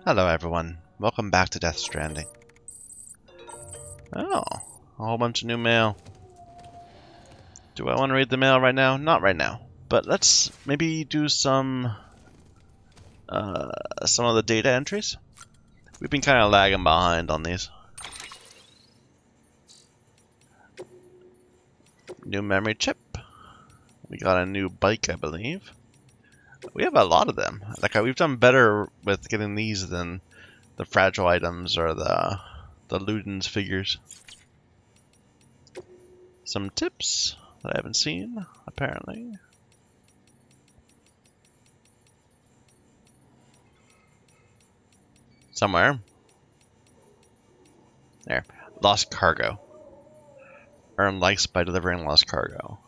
Hello everyone, welcome back to Death Stranding. Oh, a whole bunch of new mail. Do I want to read the mail right now? Not right now, but let's maybe do some of the data entries. We've been kind of lagging behind on these. New memory chip. We got a new bike, I believe. We have a lot of them. Like we've done better with getting these than the fragile items or the Ludens figures. Some tips that I haven't seen, apparently. Somewhere. There. Lost cargo. Earn likes by delivering lost cargo.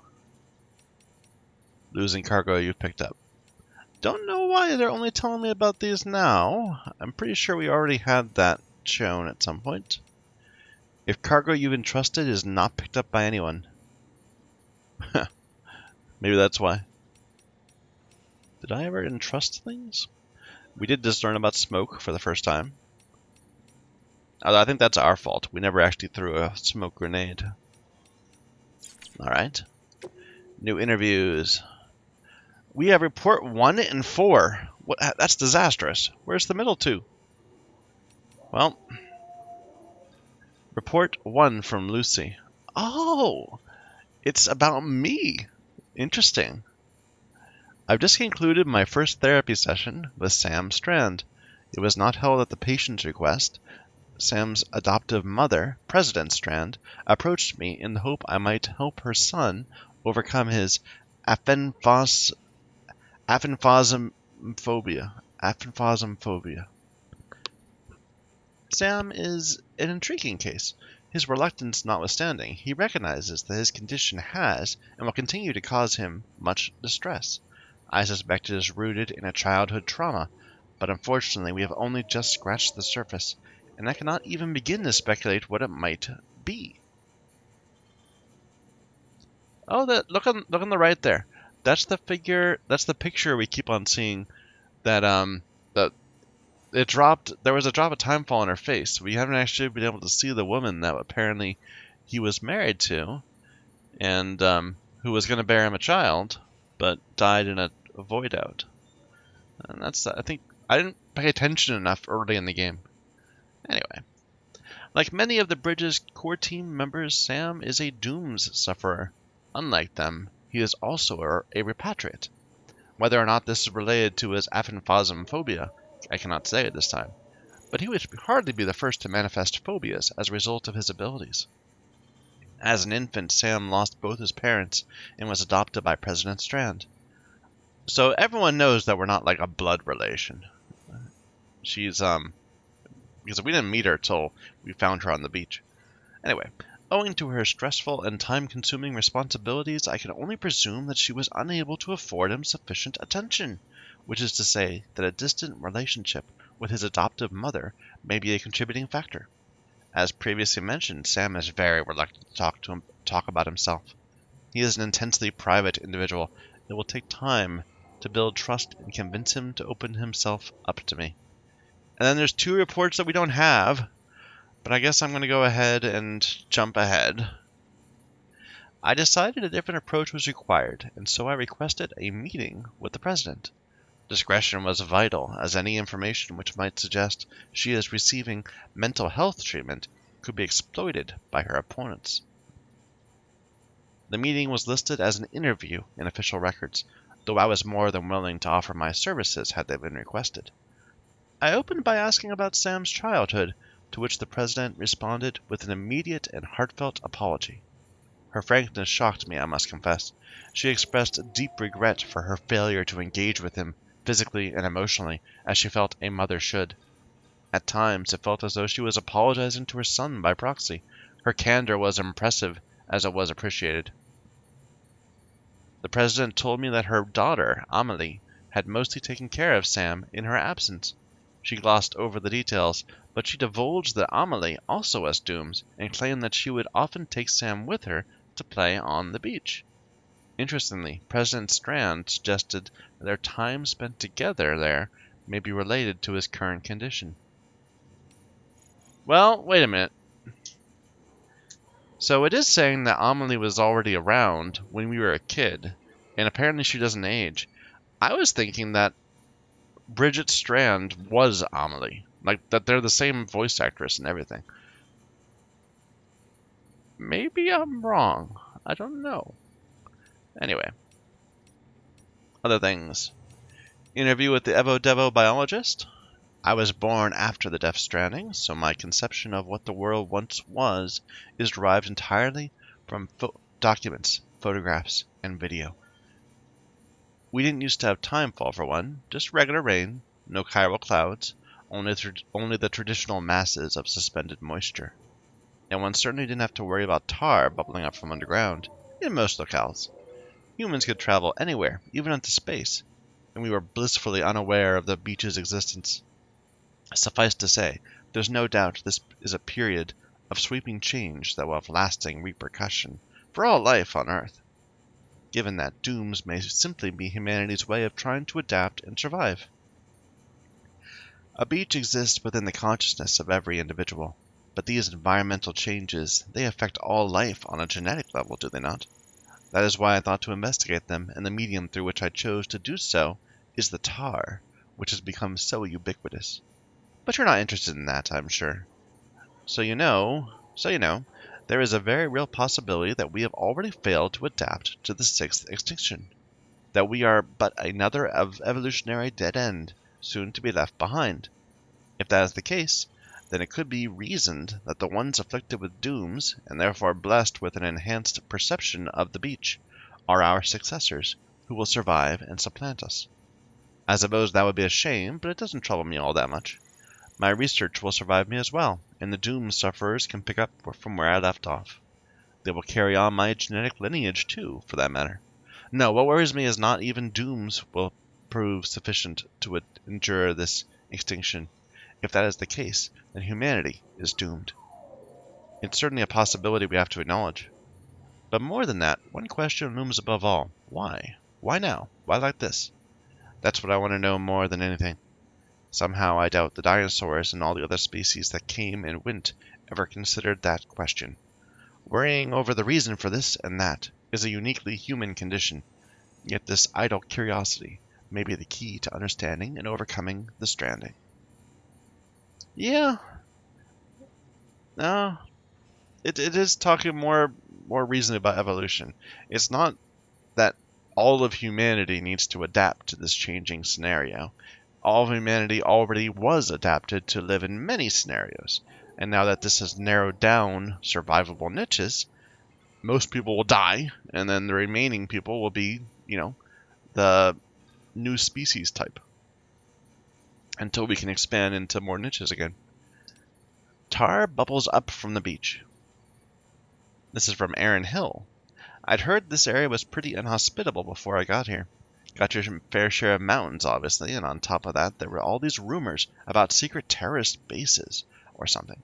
Losing cargo you've picked up. Don't know why they're only telling me about these now. I'm pretty sure we already had that shown at some point. If cargo you've entrusted is not picked up by anyone. Maybe that's why. Did I ever entrust things? We did just learn about smoke for the first time. Although I think that's our fault. We never actually threw a smoke grenade. Alright. New interviews. We have report 1 and 4. What? That's disastrous. Where's the middle two? Well, report 1 from Lucy. Oh, it's about me. Interesting. I've just concluded my first therapy session with Sam Strand. It was not held at the patient's request. Sam's adoptive mother, President Strand, approached me in the hope I might help her son overcome his aphenphosmophobia. Sam is an intriguing case. His reluctance notwithstanding, he recognizes that his condition has and will continue to cause him much distress. I suspect it is rooted in a childhood trauma, but unfortunately we have only just scratched the surface, and I cannot even begin to speculate what it might be. Oh, look on the right there. That's the figure. That's the picture we keep on seeing. That it dropped. There was a drop of timefall on her face. We haven't actually been able to see the woman that apparently he was married to, and who was going to bear him a child, but died in a void out. And that's, I think, I didn't pay attention enough early in the game. Anyway, like many of the Bridge's core team members, Sam is a dooms sufferer. Unlike them, he is also a repatriate. Whether or not this is related to his aphenphosmophobia, I cannot say at this time, but he would hardly be the first to manifest phobias as a result of his abilities. As an infant, Sam lost both his parents and was adopted by President Strand. So everyone knows that we're not like a blood relation. She's, because we didn't meet her till we found her on the beach. Anyway, owing to her stressful and time-consuming responsibilities, I can only presume that she was unable to afford him sufficient attention, which is to say that a distant relationship with his adoptive mother may be a contributing factor. As previously mentioned, Sam is very reluctant to talk about himself. He is an intensely private individual. It will take time to build trust and convince him to open himself up to me. And then there's 2 reports that we don't have, but I guess I'm going to go ahead and jump ahead. I decided a different approach was required, and so I requested a meeting with the president. Discretion was vital, as any information which might suggest she is receiving mental health treatment could be exploited by her opponents. The meeting was listed as an interview in official records, though I was more than willing to offer my services had they been requested. I opened by asking about Sam's childhood, to which the president responded with an immediate and heartfelt apology. Her frankness shocked me, I must confess. She expressed deep regret for her failure to engage with him physically and emotionally, as she felt a mother should. At times, it felt as though she was apologizing to her son by proxy. Her candor was impressive, as it was appreciated. The president told me that her daughter, Amelie, had mostly taken care of Sam in her absence. She glossed over the details, but she divulged that Amelie also has dooms, and claimed that she would often take Sam with her to play on the beach. Interestingly, President Strand suggested that their time spent together there may be related to his current condition. Well, wait a minute. So it is saying that Amelie was already around when we were a kid, and apparently she doesn't age. I was thinking that Bridget Strand was Amelie. Like, that they're the same voice actress and everything. Maybe I'm wrong. I don't know. Anyway. Other things. Interview with the Evo Devo biologist. I was born after the Death Stranding, so my conception of what the world once was is derived entirely from documents, photographs, and video. We didn't used to have timefall for one, just regular rain, no chiral clouds, only the traditional masses of suspended moisture. And one certainly didn't have to worry about tar bubbling up from underground, in most locales. Humans could travel anywhere, even into space, and we were blissfully unaware of the beach's existence. Suffice to say, there's no doubt this is a period of sweeping change that will have lasting repercussion for all life on Earth, given that dooms may simply be humanity's way of trying to adapt and survive. A beach exists within the consciousness of every individual, but these environmental changes, they affect all life on a genetic level, do they not? That is why I thought to investigate them, and the medium through which I chose to do so is the tar, which has become so ubiquitous. But you're not interested in that, I'm sure. So you know, there is a very real possibility that we have already failed to adapt to the sixth extinction. That we are but another evolutionary dead end, soon to be left behind. If that is the case, then it could be reasoned that the ones afflicted with dooms, and therefore blessed with an enhanced perception of the beach, are our successors, who will survive and supplant us. I suppose that would be a shame, but it doesn't trouble me all that much. My research will survive me as well, and the doom sufferers can pick up from where I left off. They will carry on my genetic lineage too, for that matter. No, what worries me is not even dooms will prove sufficient to endure this extinction. If that is the case, then humanity is doomed. It's certainly a possibility we have to acknowledge. But more than that, one question looms above all. Why? Why now? Why like this? That's what I want to know more than anything. Somehow I doubt the dinosaurs and all the other species that came and went ever considered that question. Worrying over the reason for this and that is a uniquely human condition, yet this idle curiosity may be the key to understanding and overcoming the stranding. Yeah, no, it is talking more reasonably about evolution. It's not that all of humanity needs to adapt to this changing scenario. All of humanity already was adapted to live in many scenarios, and now that this has narrowed down survivable niches, most people will die, and then the remaining people will be, the new species type, until we can expand into more niches again. Tar bubbles up from the beach. This is from Aaron Hill. I'd heard this area was pretty inhospitable before I got here. Got your fair share of mountains, obviously, and on top of that, there were all these rumors about secret terrorist bases or something.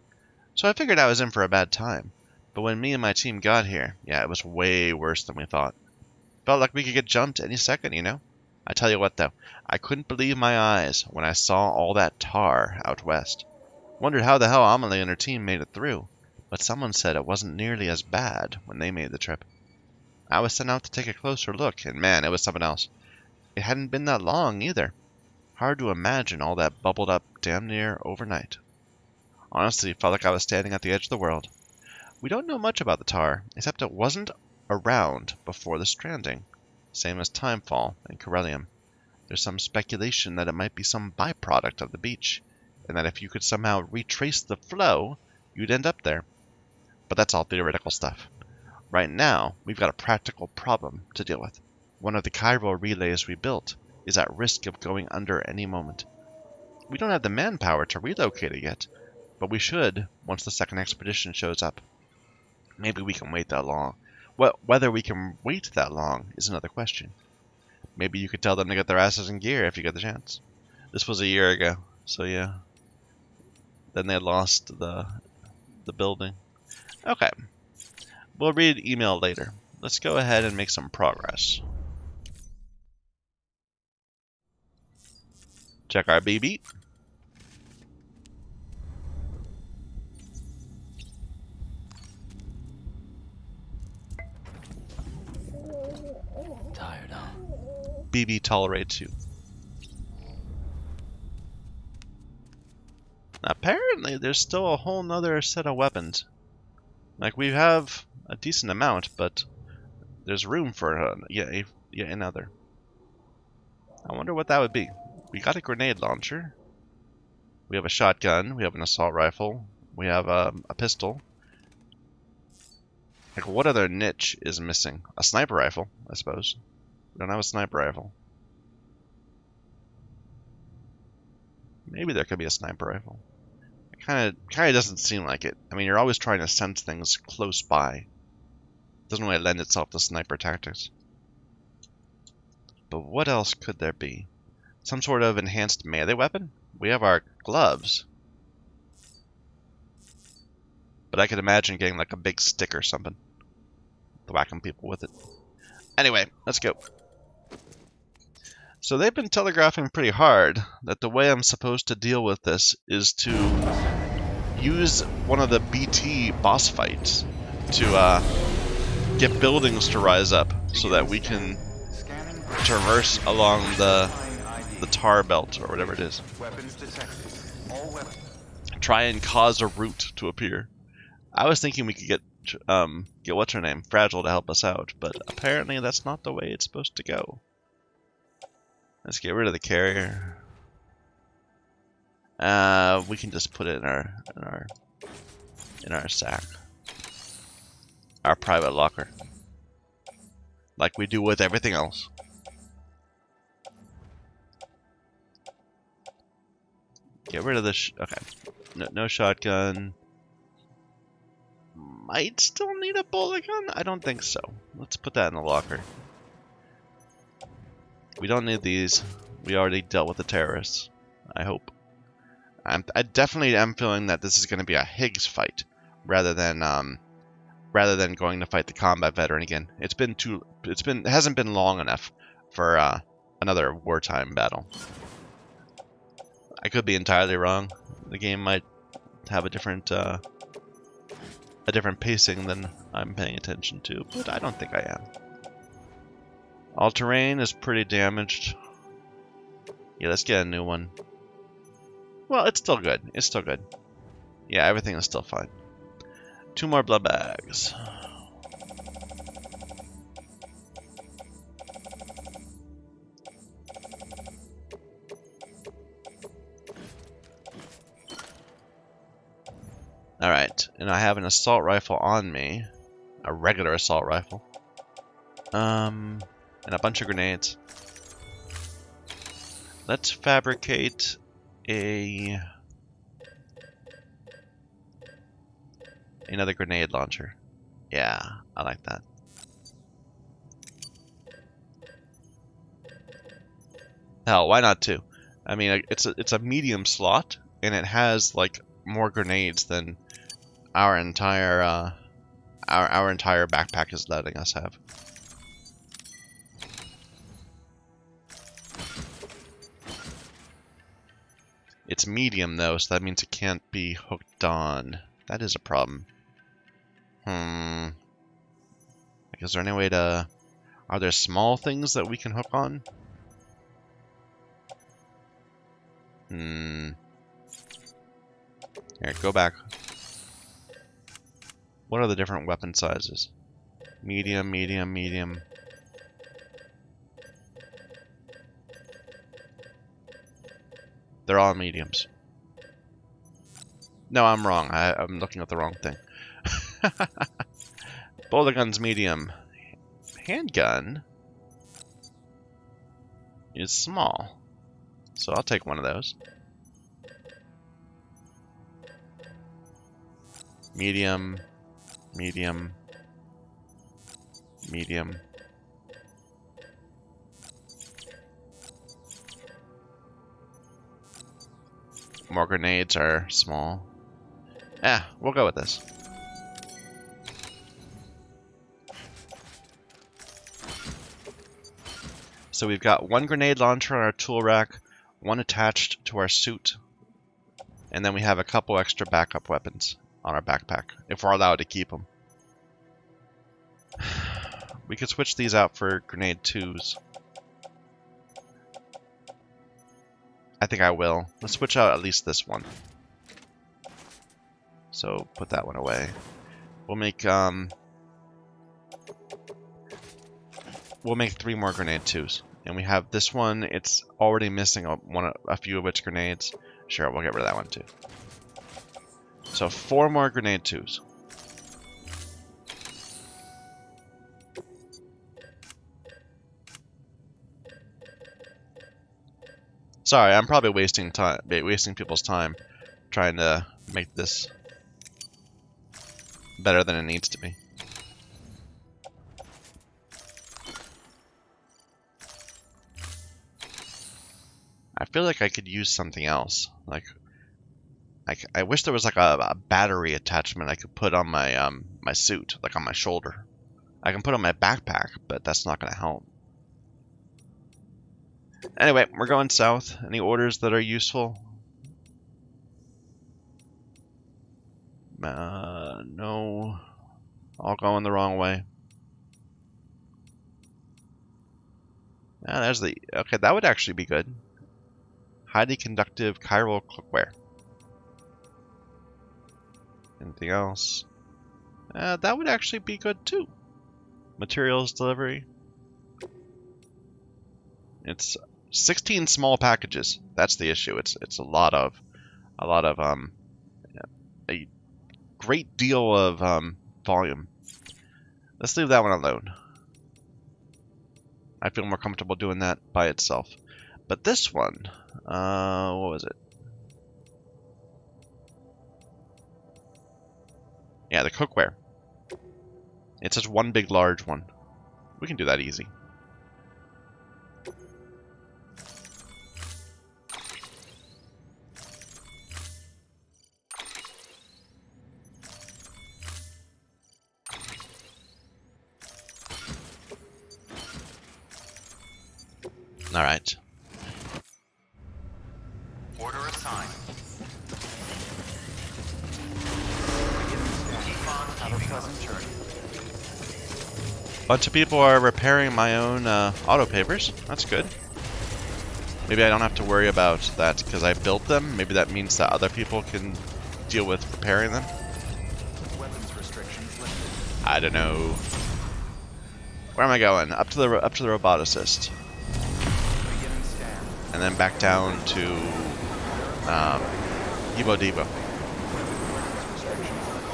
So I figured I was in for a bad time. But when me and my team got here, yeah, it was way worse than we thought. Felt like we could get jumped any second, I tell you what, though, I couldn't believe my eyes when I saw all that tar out west. Wondered how the hell Amelie and her team made it through, but someone said it wasn't nearly as bad when they made the trip. I was sent out to take a closer look, and man, it was something else. It hadn't been that long, either. Hard to imagine all that bubbled up damn near overnight. Honestly, felt like I was standing at the edge of the world. We don't know much about the tar, except it wasn't around before the stranding, same as timefall and corellium. There's some speculation that it might be some byproduct of the beach, and that if you could somehow retrace the flow, you'd end up there. But that's all theoretical stuff. Right now, we've got a practical problem to deal with. One of the chiral relays we built is at risk of going under any moment. We don't have the manpower to relocate it yet, but we should once the second expedition shows up. Maybe we can wait that long. Whether we can wait that long is another question. Maybe you could tell them to get their asses in gear if you get the chance. This was a year ago, so yeah. Then they lost the building. Okay. We'll read email later. Let's go ahead and make some progress. Check our BB. Tired, huh? BB tolerates you. Apparently, there's still a whole nother set of weapons. Like, we have a decent amount, but there's room for yet another. I wonder what that would be. We got a grenade launcher. We have a shotgun. We have an assault rifle. We have a pistol. Like, what other niche is missing? A sniper rifle, I suppose. We don't have a sniper rifle. Maybe there could be a sniper rifle. It kind of doesn't seem like it. I mean, you're always trying to sense things close by. It doesn't really lend itself to sniper tactics. But what else could there be? Some sort of enhanced melee weapon? We have our gloves. But I could imagine getting like a big stick or something. Whacking people with it. Anyway, let's go. So they've been telegraphing pretty hard that the way I'm supposed to deal with this is to use one of the BT boss fights to get buildings to rise up so that we can traverse along the tar belt or whatever it is. Try and cause a route to appear. I was thinking we could get what's her name, Fragile, to help us out, but apparently that's not the way it's supposed to go. Let's get rid of the carrier. We can just put it in our sack, our private locker, like we do with everything else. Get rid of this. Okay, no shotgun. Might still need a bullet gun? I don't think so. Let's put that in the locker. We don't need these. We already dealt with the terrorists. I hope. I definitely am feeling that this is going to be a Higgs fight rather than going to fight the combat veteran again. It hasn't been long enough for another wartime battle. I could be entirely wrong. The game might have a different pacing than I'm paying attention to, but I don't think I am. All terrain is pretty damaged. Yeah, let's get a new one. Well, it's still good. It's still good. Yeah, everything is still fine. 2 more blood bags. Alright, and I have an assault rifle on me. A regular assault rifle. And a bunch of grenades. Let's fabricate another grenade launcher. Yeah, I like that. Hell, why not 2? I mean, it's a medium slot, and it has like more grenades than our entire backpack is letting us have. It's medium though, so that means it can't be hooked on. That is a problem. Like, is there any way to... Are there small things that we can hook on? Here, go back. What are the different weapon sizes? Medium, medium, medium. They're all mediums. No, I'm wrong. I'm looking at the wrong thing. Boulder gun's medium. Handgun is small. So I'll take one of those. Medium, medium, medium. More grenades are small. We'll go with this. So we've got 1 grenade launcher on our tool rack, one attached to our suit, and then we have a couple extra backup weapons on our backpack, if we're allowed to keep them. We could switch these out for grenade 2s. I think I will. Let's switch out at least this one. So put that one away. We'll make 3 more grenade 2s. And we have this one. It's already missing a few of its grenades. Sure, we'll get rid of that one too. So 4 more grenade 2s. Sorry, I'm probably wasting people's time trying to make this better than it needs to be. I feel like I could use something else. Like, I wish there was like a battery attachment I could put on my my suit, like on my shoulder. I can put on my backpack, but that's not going to help. Anyway, we're going south. Any orders that are useful? No. All going the wrong way. There's the... Okay, that would actually be good. Highly conductive chiral cookware. Anything else? That would actually be good too. Materials delivery. It's 16 small packages. That's the issue. It's a lot of a great deal of volume. Let's leave that one alone. I feel more comfortable doing that by itself. But this one, what was it? Yeah, the cookware. It's just one big large one. We can do that easy. All right. Order assigned. Keep on, have a pleasant journey. Bunch of people are repairing my own auto pavers. That's good. Maybe I don't have to worry about that because I built them. Maybe that means that other people can deal with repairing them. Weapons restrictions lifted. I don't know. Where am I going? Up to the roboticist, Beginning scan. and then back down to Evo Devo. Weapons restrictions lifted.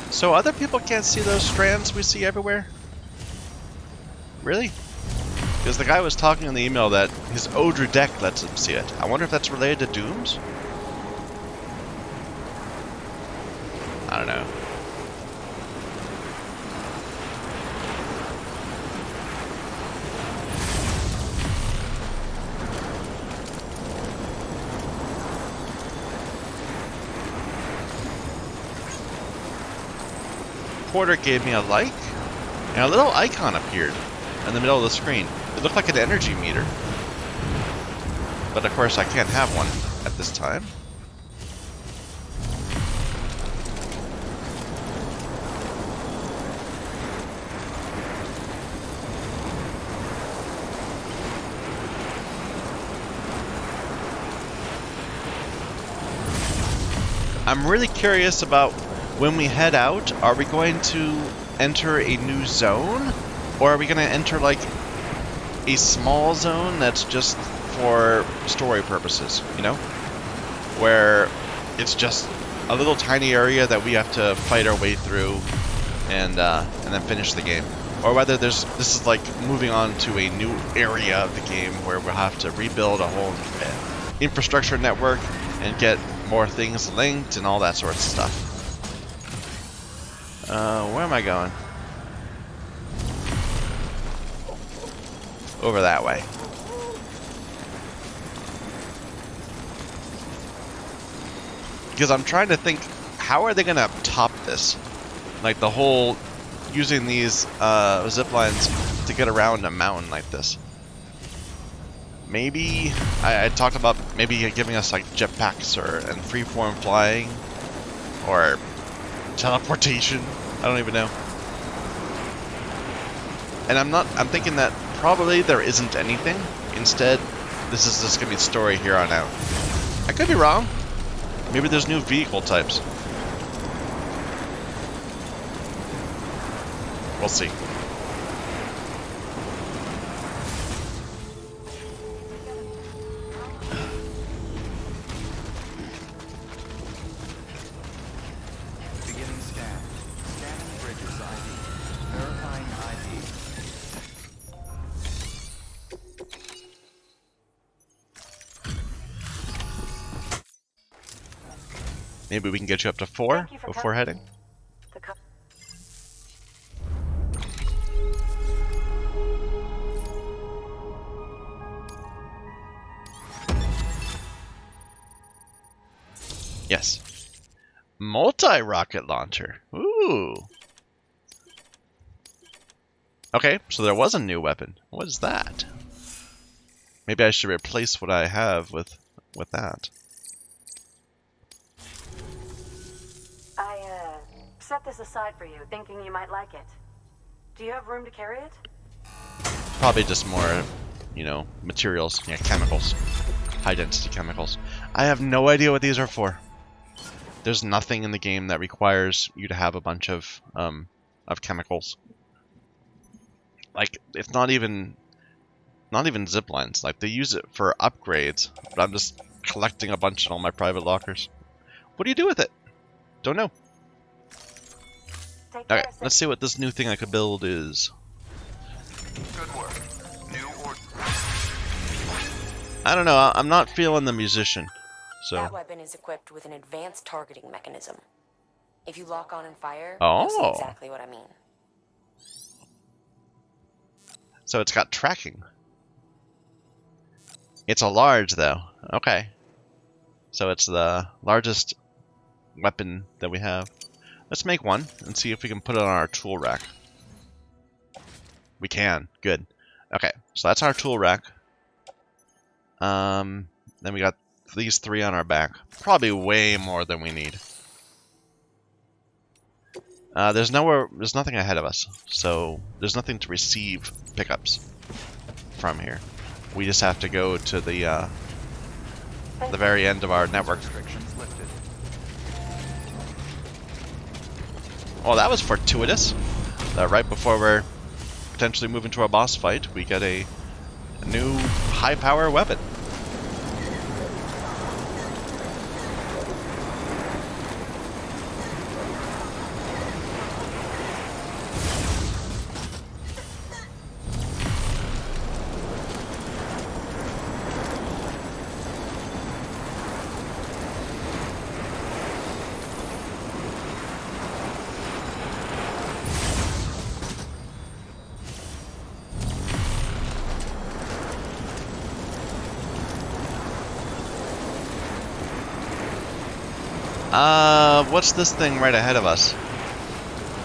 So other people can't see those strands we see everywhere? Really? Because the guy was talking in the email that his Odra deck lets him see it. I wonder if that's related to Dooms? I don't know. Porter gave me a like, and a little icon appeared in the middle of the screen. It looked like an energy meter. But of course I can't have one at this time. I'm really curious about when we head out, are we going to enter a new zone? Or are we going to enter like a small zone that's just for story purposes, you know? Where it's just a little tiny area that we have to fight our way through and then finish the game. or whether this is like moving on to a new area of the game where we'll have to rebuild a whole infrastructure network and get more things linked and all that sort of stuff. Where am I going? Over that way. Because I'm trying to think, how are they going to top this? Like the whole using these zip lines to get around a mountain like this. Maybe I talked about maybe giving us like jetpacks and freeform flying or teleportation. I don't even know. And I'm thinking that probably there isn't anything. Instead, this is just gonna be story here on out. I could be wrong. Maybe there's new vehicle types. We'll see. Beginning scan. Scanning bridges ID. Verifying ID. Maybe we can get you up to 4 before heading. Yes. Multi-rocket launcher. Ooh. Okay, so there was a new weapon. What is that? Maybe I should replace what I have with that. I set this aside for you, thinking you might like it. Do you have room to carry it? Probably just more, you know, materials, yeah, chemicals. High-density chemicals. I have no idea what these are for. There's nothing in the game that requires you to have a bunch of chemicals. Like, it's not even zip lines. Like, they use it for upgrades, but I'm just collecting a bunch in all my private lockers. What do you do with it? Don't know. Okay, let's see what this new thing I could build is. Good work. New order. I don't know, I'm not feeling the musician. So. That weapon is equipped with an advanced targeting mechanism. If you lock on and fire, Oh. you'll see exactly what I mean. So it's got tracking. It's a large, though. Okay. So it's the largest weapon that we have. Let's make one and see if we can put it on our tool rack. We can. Good. Okay, so that's our tool rack. Then we got these 3 on our back. Probably way more than we need. There's nothing ahead of us, so there's nothing to receive pickups from here. We just have to go to the very end of our network. Restrictions lifted. Well, that was fortuitous. Right before we're potentially moving to a boss fight, we get a new high-power weapon. What's this thing right ahead of us?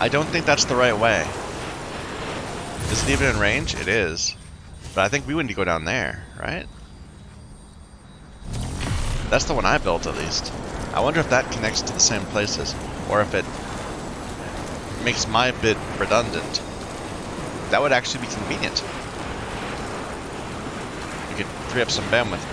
I don't think that's the right way. Is it even in range? It is. But I think we need to go down there, right? That's the one I built, at least. I wonder if that connects to the same places, or if it makes my bit redundant. That would actually be convenient. You could free up some bandwidth.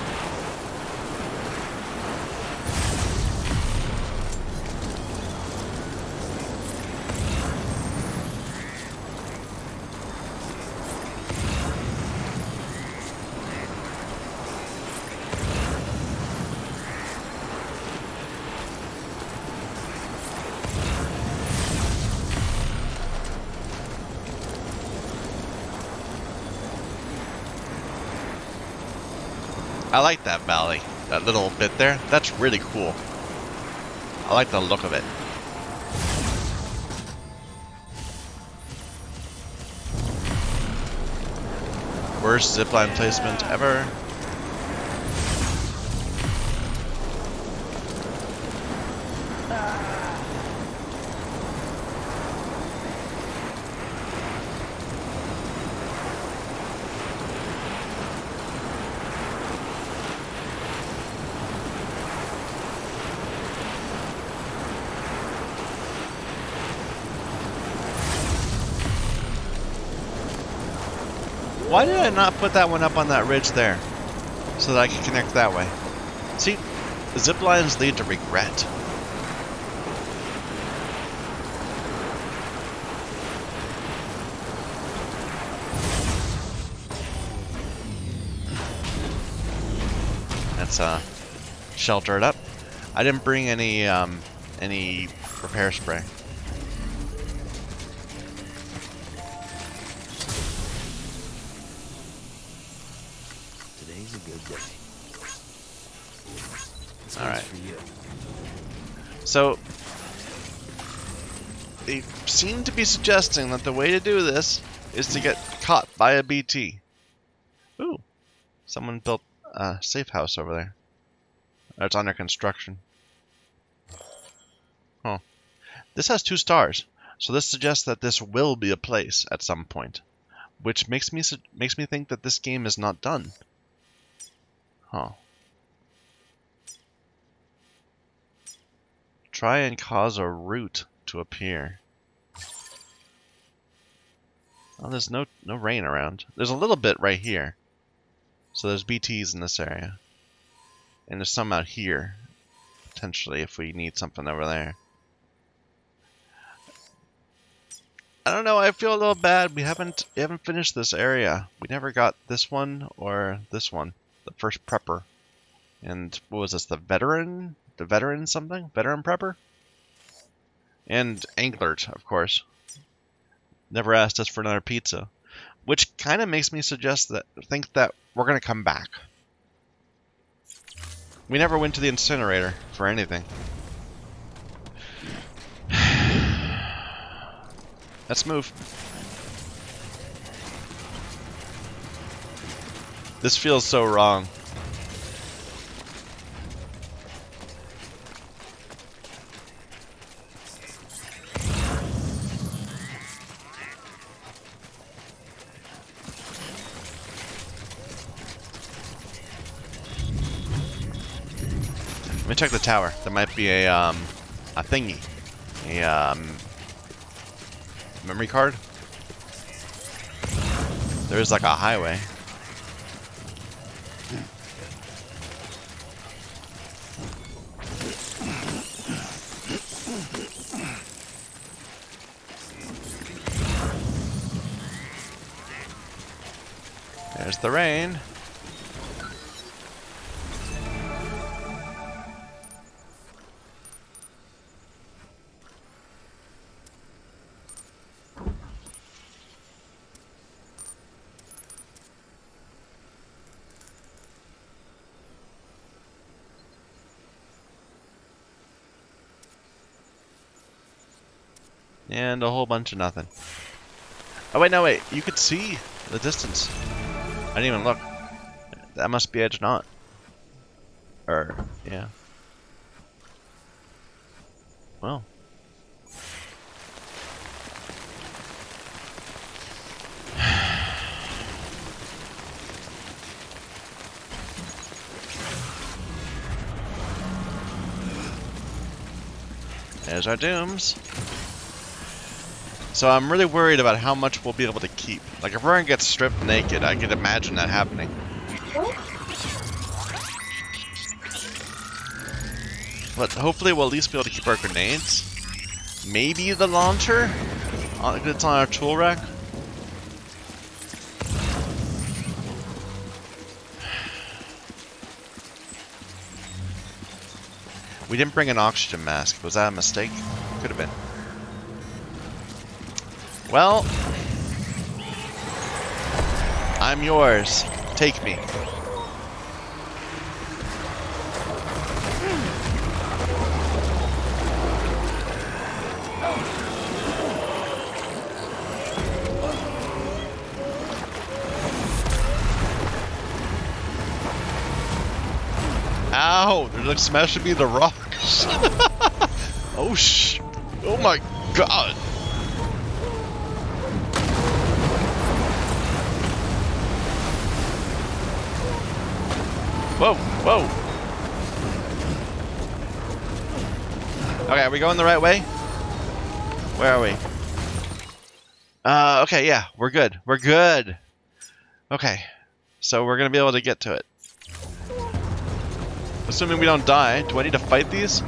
I like that valley. That little bit there. That's really cool. I like the look of it. Worst zipline placement ever. Why did I not put that one up on that ridge there? So that I can connect that way. See, zip lines lead to regret. Let's shelter it up. I didn't bring any repair spray. Today's a good day. All right. For you. So they seem to be suggesting that the way to do this is to get caught by a BT. Ooh, someone built a safe house over there. It's under construction. Oh, this has 2 stars, so this suggests that this will be a place at some point, which makes me think that this game is not done. Huh. Try and cause a root to appear. Oh, there's no rain around. There's a little bit right here. So there's BTs in this area. And there's some out here, potentially, if we need something over there. I don't know, I feel a little bad. We haven't finished this area. We never got this one or this one. The first prepper. And what was this, the veteran? The veteran something? Veteran prepper? And Anglert, of course. Never asked us for another pizza. Which kind of makes me think that we're going to come back. We never went to the incinerator for anything. Let's move. This feels so wrong. Let me check the tower. There might be a thingy. A memory card. There is like a highway. There's the rain. And a whole bunch of nothing. Oh wait, no wait, you could see the distance. I didn't even look. That must be Edge Knot. Or, yeah. Well. There's our dooms. So I'm really worried about how much we'll be able to keep. Like if we're gonna get stripped naked, I could imagine that happening. But hopefully we'll at least be able to keep our grenades. Maybe the launcher? It's on our tool rack. We didn't bring an oxygen mask. Was that a mistake? Could have been. Well, I'm yours. Take me. Ow! They're like smashing me into rocks. Oh oh my god. Whoa, whoa. Okay, are we going the right way? Where are we? Okay, yeah, we're good. We're good. Okay, so we're gonna be able to get to it. Assuming we don't die, do I need to fight these?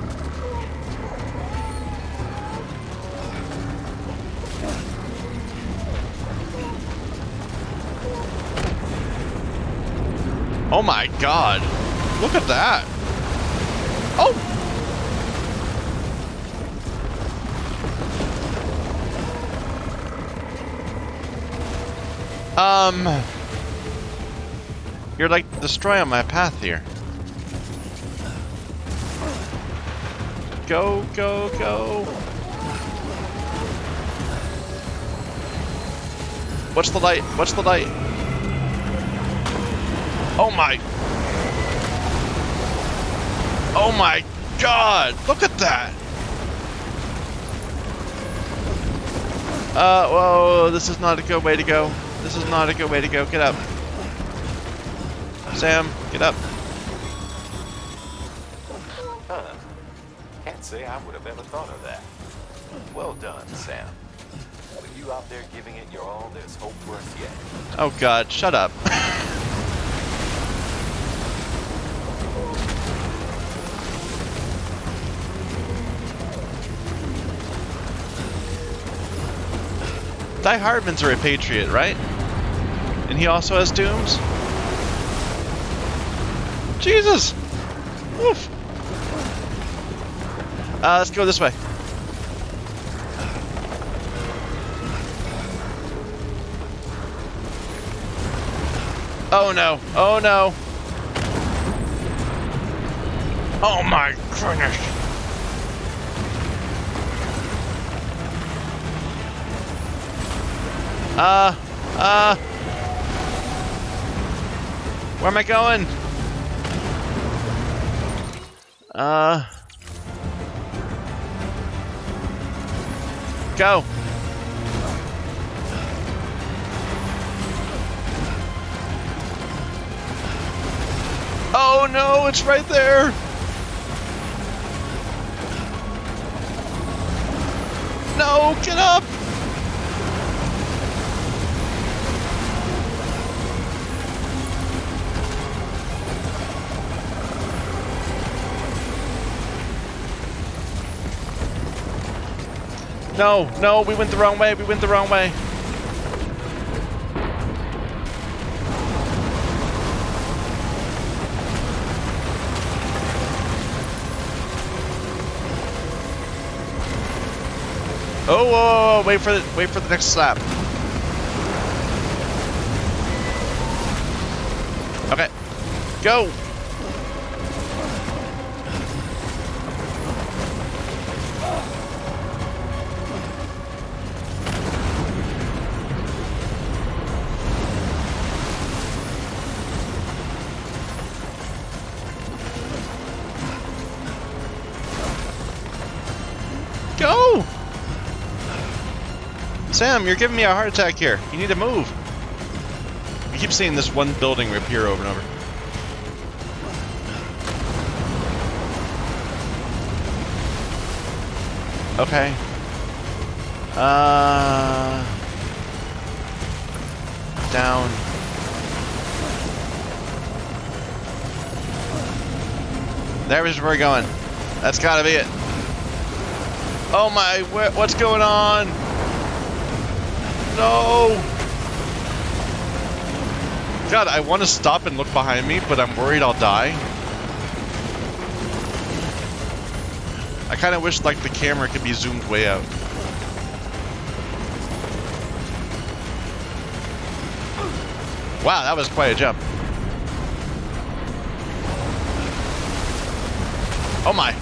Oh my god! Look at that! Oh! You're like destroying my path here. Go, go, go! What's the light? What's the light? Oh my! Oh my god! Look at that! Whoa, this is not a good way to go. This is not a good way to go. Get up. Sam, get up. Huh. Can't say I would have ever thought of that. Well done, Sam. With you out there giving it your all, there's hope for us yet. Oh god, shut up. Die Hardman's a repatriate, right? And he also has dooms? Jesus! Oof! Let's go this way. Oh no! Oh no! Oh my goodness! Where am I going? Go. Oh no, it's right there. No, get up. No, no, we went the wrong way, we went the wrong way. Oh, whoa, whoa, wait for the next slap. Okay, go. Go! Sam, you're giving me a heart attack here. You need to move. You keep seeing this one building reappear over and over. Okay. Down. There's where we're going. That's gotta be it. Oh my, what's going on? No! God, I want to stop and look behind me, but I'm worried I'll die. I kind of wish, like, the camera could be zoomed way out. Wow, that was quite a jump. Oh my.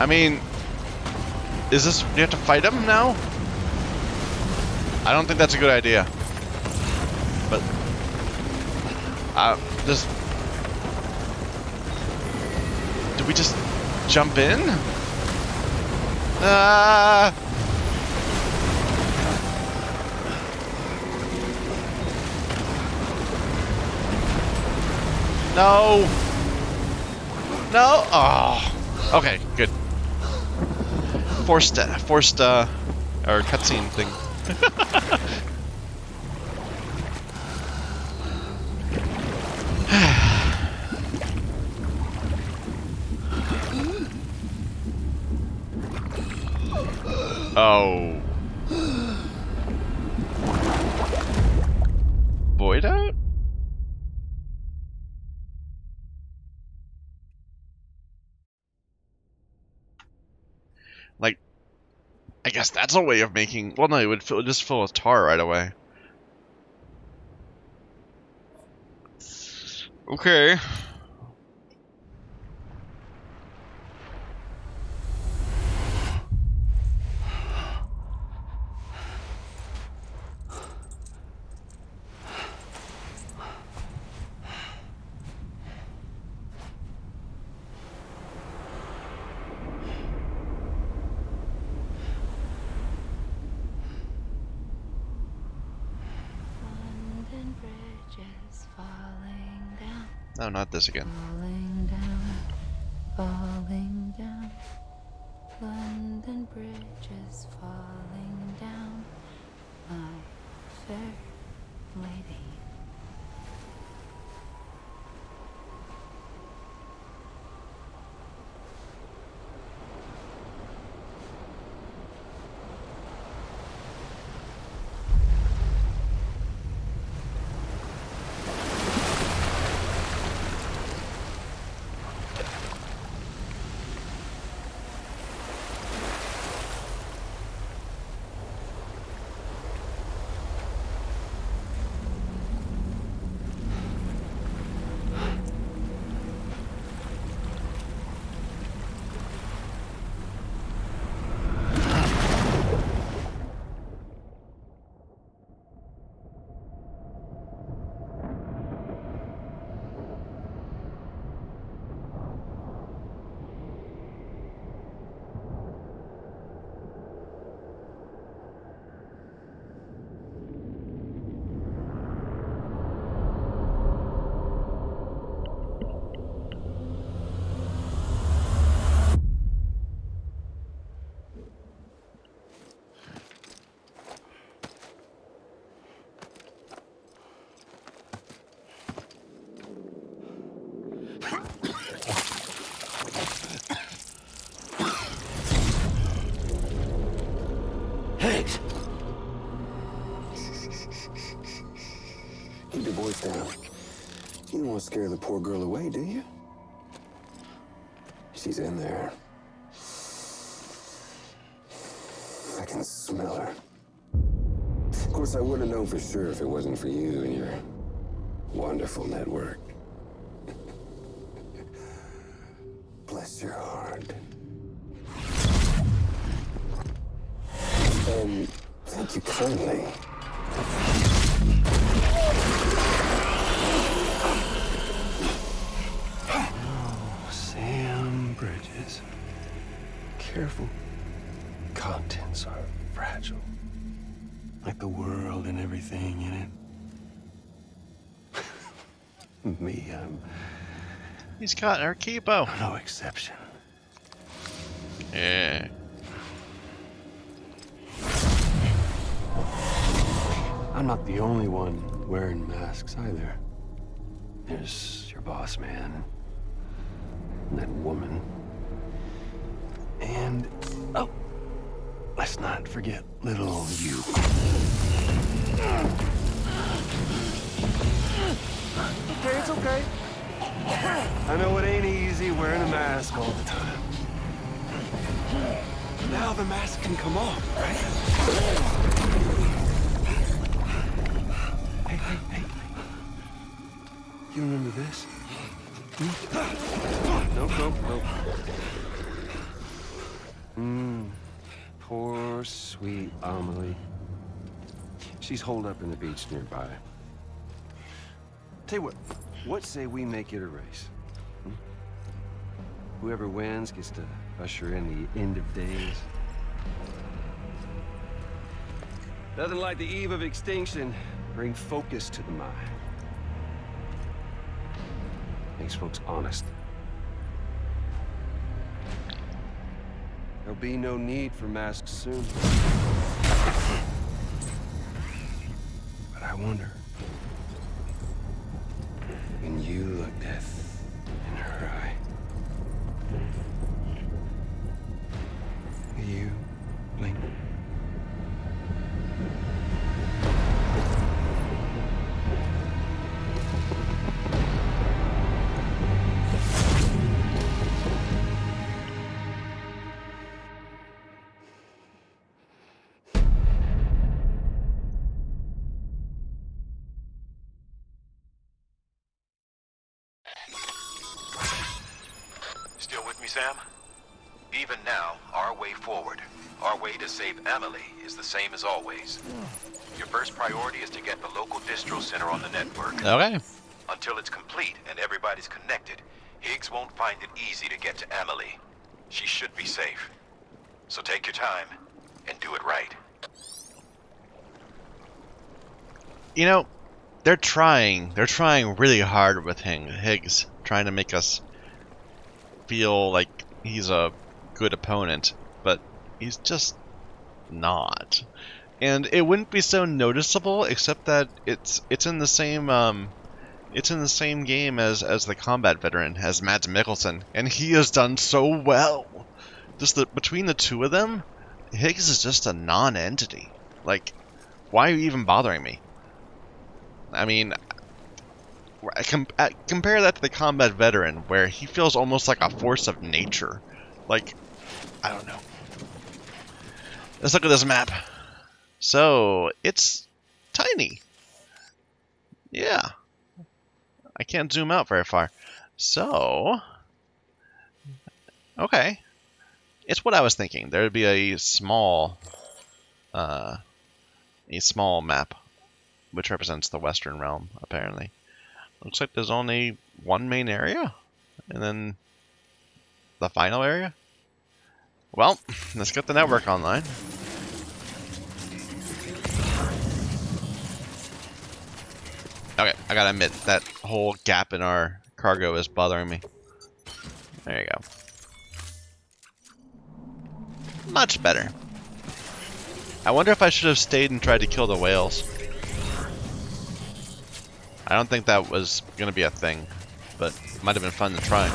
I mean, is this... You have to fight him now? I don't think that's a good idea. But... just... Did we just jump in? No! No! Oh! Okay, good. Forced, or cutscene thing. Oh. Void out? Like, I guess that's a way of making... Well, no, it would just fill with tar right away. Okay. London Bridge is falling down. No, not this again. Falling down, falling down. London Bridge is falling down, my fair lady. Keep your voice down. You don't want to scare the poor girl away, do you? She's in there. I can smell her. Of course, I wouldn't have known for sure if it wasn't for you and your wonderful network. Bless your heart. And thank you kindly. Oh, Sam Bridges. Careful. Contents are fragile. Like the world and everything in it. Me, I'm He's got our keepo. no exception. Yeah. I'm not the only one wearing masks either. There's your boss man, and that woman, and oh, let's not forget little you. Okay, it's okay. I know it ain't easy wearing a mask all the time. Now the mask can come off, right? Hey. You remember this? Nope. Poor, sweet Amelie. She's holed up in the beach nearby. Tell you what say we make it a race? Hmm? Whoever wins gets to usher in the end of days. Nothing like the eve of extinction. Bring focus to the mind. Makes folks honest. There'll be no need for masks soon. But I wonder, when you look death in her eye, will you blink? Still with me, Sam? Even now, our way forward, our way to save Amelie is the same as always. Your first priority is to get the local distro center on the network. Okay. Until it's complete and everybody's connected, Higgs won't find it easy to get to Amelie. She should be safe. So take your time and do it right. You know, they're trying really hard with Higgs, trying to make us feel like he's a good opponent, but he's just not. And it wouldn't be so noticeable, except that it's in the same game as the combat veteran, as Mads Mikkelsen, and he has done so well. Just between the two of them, Higgs is just a non-entity. Like, why are you even bothering me? I mean, compare that to the combat veteran, where he feels almost like a force of nature. Like, I don't know. Let's look at this map. So, it's tiny. Yeah. I can't zoom out very far. So, okay. It's what I was thinking. There would be a small map, which represents the Western Realm, apparently. Looks like there's only one main area, and then the final area. Well, let's get the network online. Okay, I gotta admit, that whole gap in our cargo is bothering me. There you go. Much better. I wonder if I should have stayed and tried to kill the whales. I don't think that was going to be a thing, but it might have been fun to try.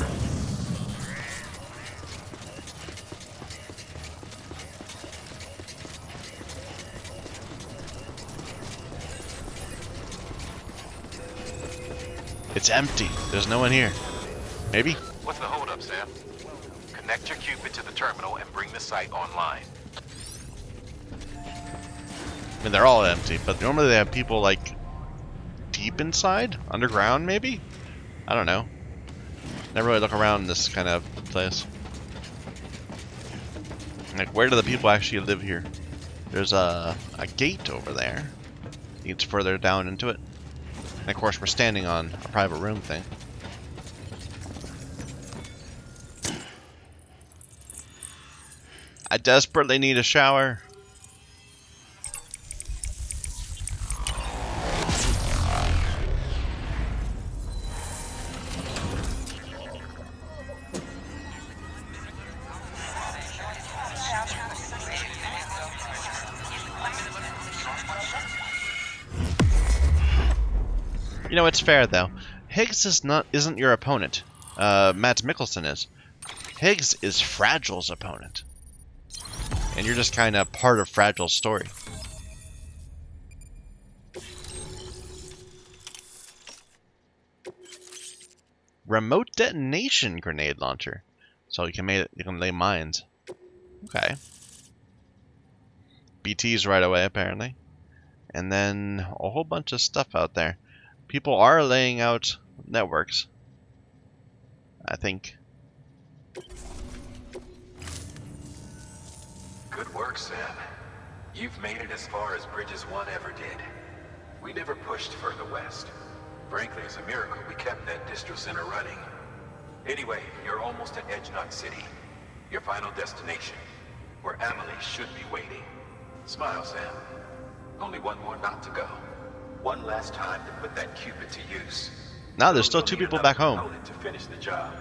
It's empty. There's no one here. Maybe? What's the holdup, Sam? Connect your Cupid to the terminal and bring the site online. I mean, they're all empty, but normally they have people, like, deep inside? Underground, maybe? I don't know. Never really look around this kind of place. Like, where do the people actually live here? There's a gate over there. Leads further down into it. And of course, we're standing on a private room thing. I desperately need a shower. You know, it's fair though. Higgs isn't your opponent. Mads Mikkelsen is. Higgs is Fragile's opponent. And you're just kind of part of Fragile's story. Remote detonation grenade launcher. So you can lay mines. Okay. BTs right away, apparently. And then a whole bunch of stuff out there. People are laying out networks, I think. Good work, Sam. You've made it as far as Bridges 1 ever did. We never pushed further west. Frankly, it's a miracle we kept that distro center running. Anyway, you're almost at Edgenot City, your final destination, where Amelie should be waiting. Smile, Sam. Only one more knot to go. One last time to put that Cupid to use. Now there's still You'll 2 need people another back home. component to finish the job.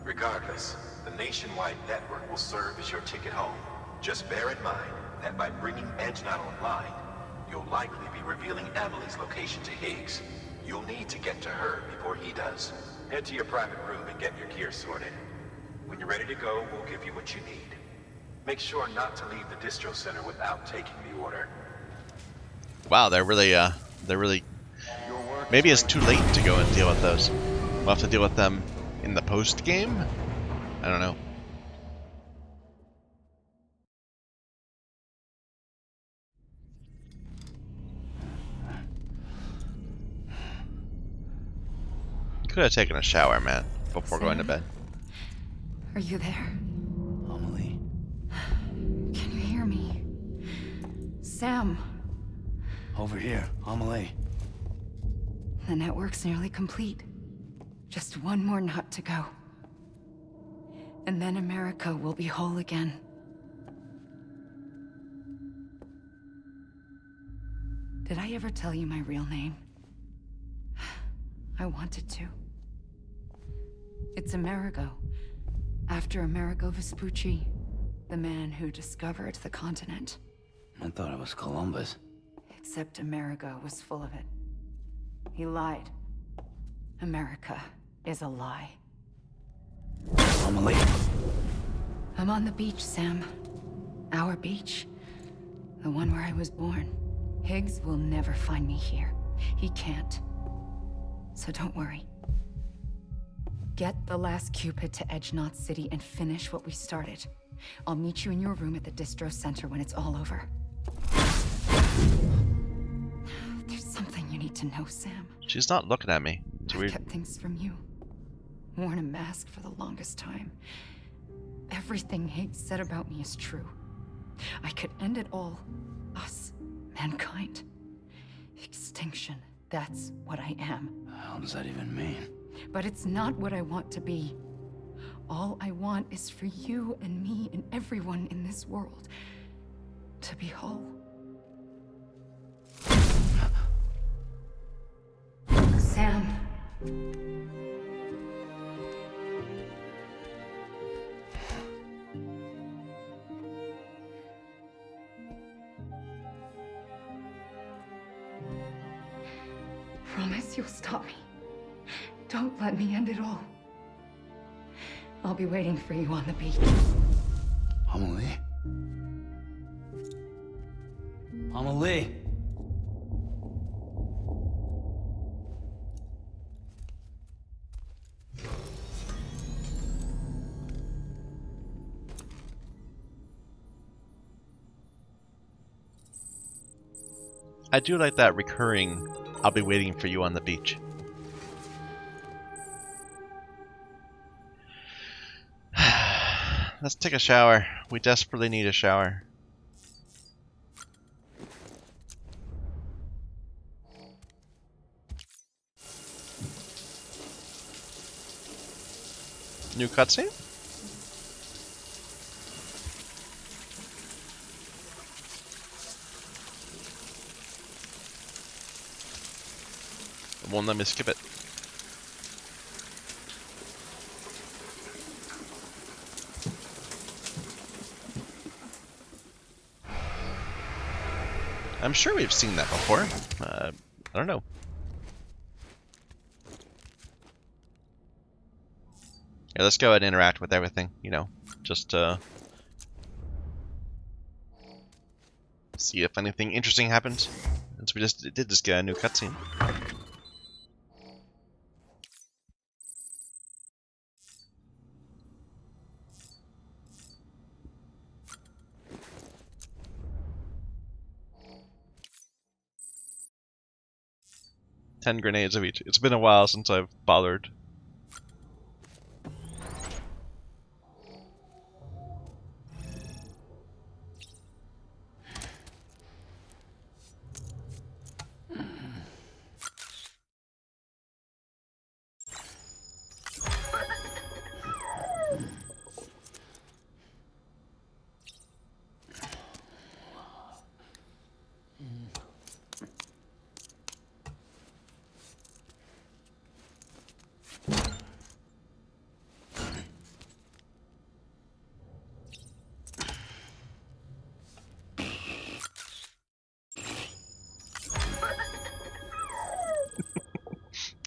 Regardless, the nationwide network will serve as your ticket home. Just bear in mind that by bringing Edgenot online, you'll likely be revealing Amelie's location to Higgs. You'll need to get to her before he does. Head to your private room and get your gear sorted. When you're ready to go, we'll give you what you need. Make sure not to leave the distro center without taking the order. Wow, they're really maybe it's too late to go and deal with those. We'll have to deal with them in the post game? I don't know. Could have taken a shower, man, before going to bed. Are you there? Amelie. Can you hear me? Sam, Over here, Amelie. the network's nearly complete. Just one more knot to go. And then America will be whole again. Did I ever tell you my real name? I wanted to. It's Amerigo. After Amerigo Vespucci, the man who discovered the continent. I thought it was Columbus. Except Amerigo was full of it. He lied. America is a lie. Amelie. I'm on the beach, Sam. Our beach. The one where I was born. Higgs will never find me here. He can't. So don't worry. Get the last Cupid to Edgenot City and finish what we started. I'll meet you in your room at the distro center when it's all over. There's something you need to know, Sam. She's not looking at me. It's I've weird. kept things from you. Worn a mask for the longest time. Everything Higgs said about me is true. I could end it all. Us. Mankind. Extinction. That's what I am. The hell does that even mean? But it's not what I want to be. All I want is for you and me and everyone in this world to be whole. Sam. Promise you'll stop me. Don't let me end it all. I'll be waiting for you on the beach. Amelie? Amelie? I do like that recurring, I'll be waiting for you on the beach. Let's take a shower. We desperately need a shower. New cutscene? It won't let me skip it. I'm sure we've seen that before. I don't know. Yeah, let's go ahead and interact with everything, you know, just see if anything interesting happens. Since we did just get a new cutscene. Ten grenades of each. It's been a while since I've bothered.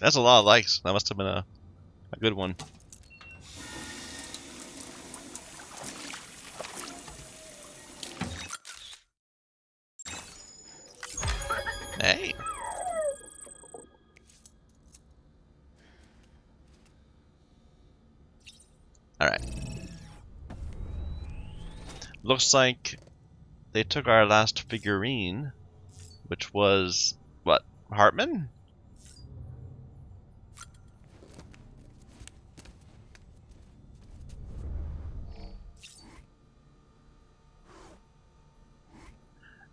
That's a lot of likes. That must have been a good one. Hey. Alright. Looks like they took our last figurine, which was, what, Hartman?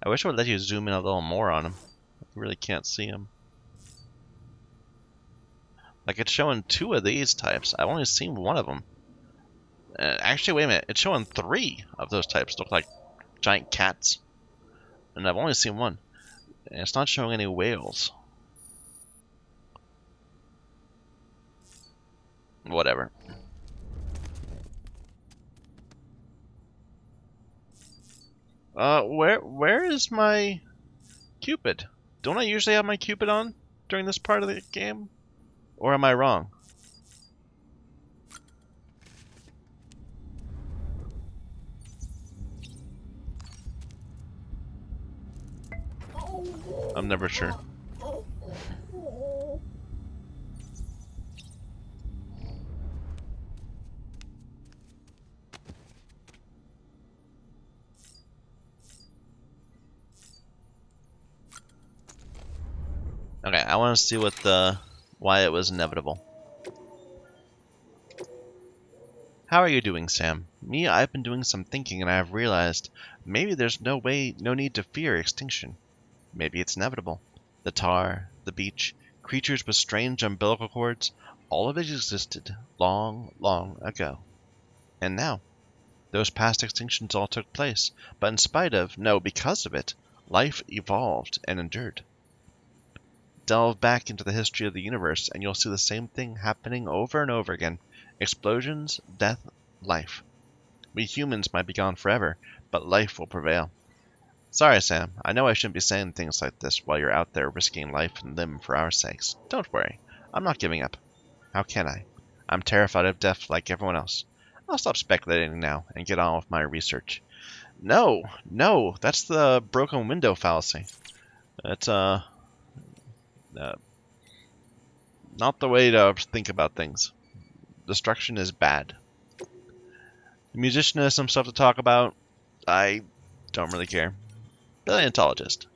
I wish it would let you zoom in a little more on him. You really can't see him. Like, it's showing 2 of these types. I've only seen 1 of them. Actually, wait a minute. It's showing 3 of those types. Look like giant cats. And I've only seen 1. And it's not showing any whales. Whatever. Where is my Cupid? Don't I usually have my Cupid on during this part of the game? Or am I wrong? I'm never sure. Okay, I want to see what why it was inevitable. How are you doing, Sam? Me, I've been doing some thinking and I have realized maybe there's no need to fear extinction. Maybe it's inevitable. The tar, the beach, creatures with strange umbilical cords, all of it existed long, long ago. And now, those past extinctions all took place, but in spite of, no, because of it, life evolved and endured. Delve back into the history of the universe and you'll see the same thing happening over and over again. Explosions, death, life. We humans might be gone forever, but life will prevail. Sorry, Sam. I know I shouldn't be saying things like this while you're out there risking life and limb for our sakes. Don't worry. I'm not giving up. How can I? I'm terrified of death like everyone else. I'll stop speculating now and get on with my research. No, that's the broken window fallacy. It's, not the way to think about things. Destruction is bad. The musician has some stuff to talk about. I don't really care. Paleontologist.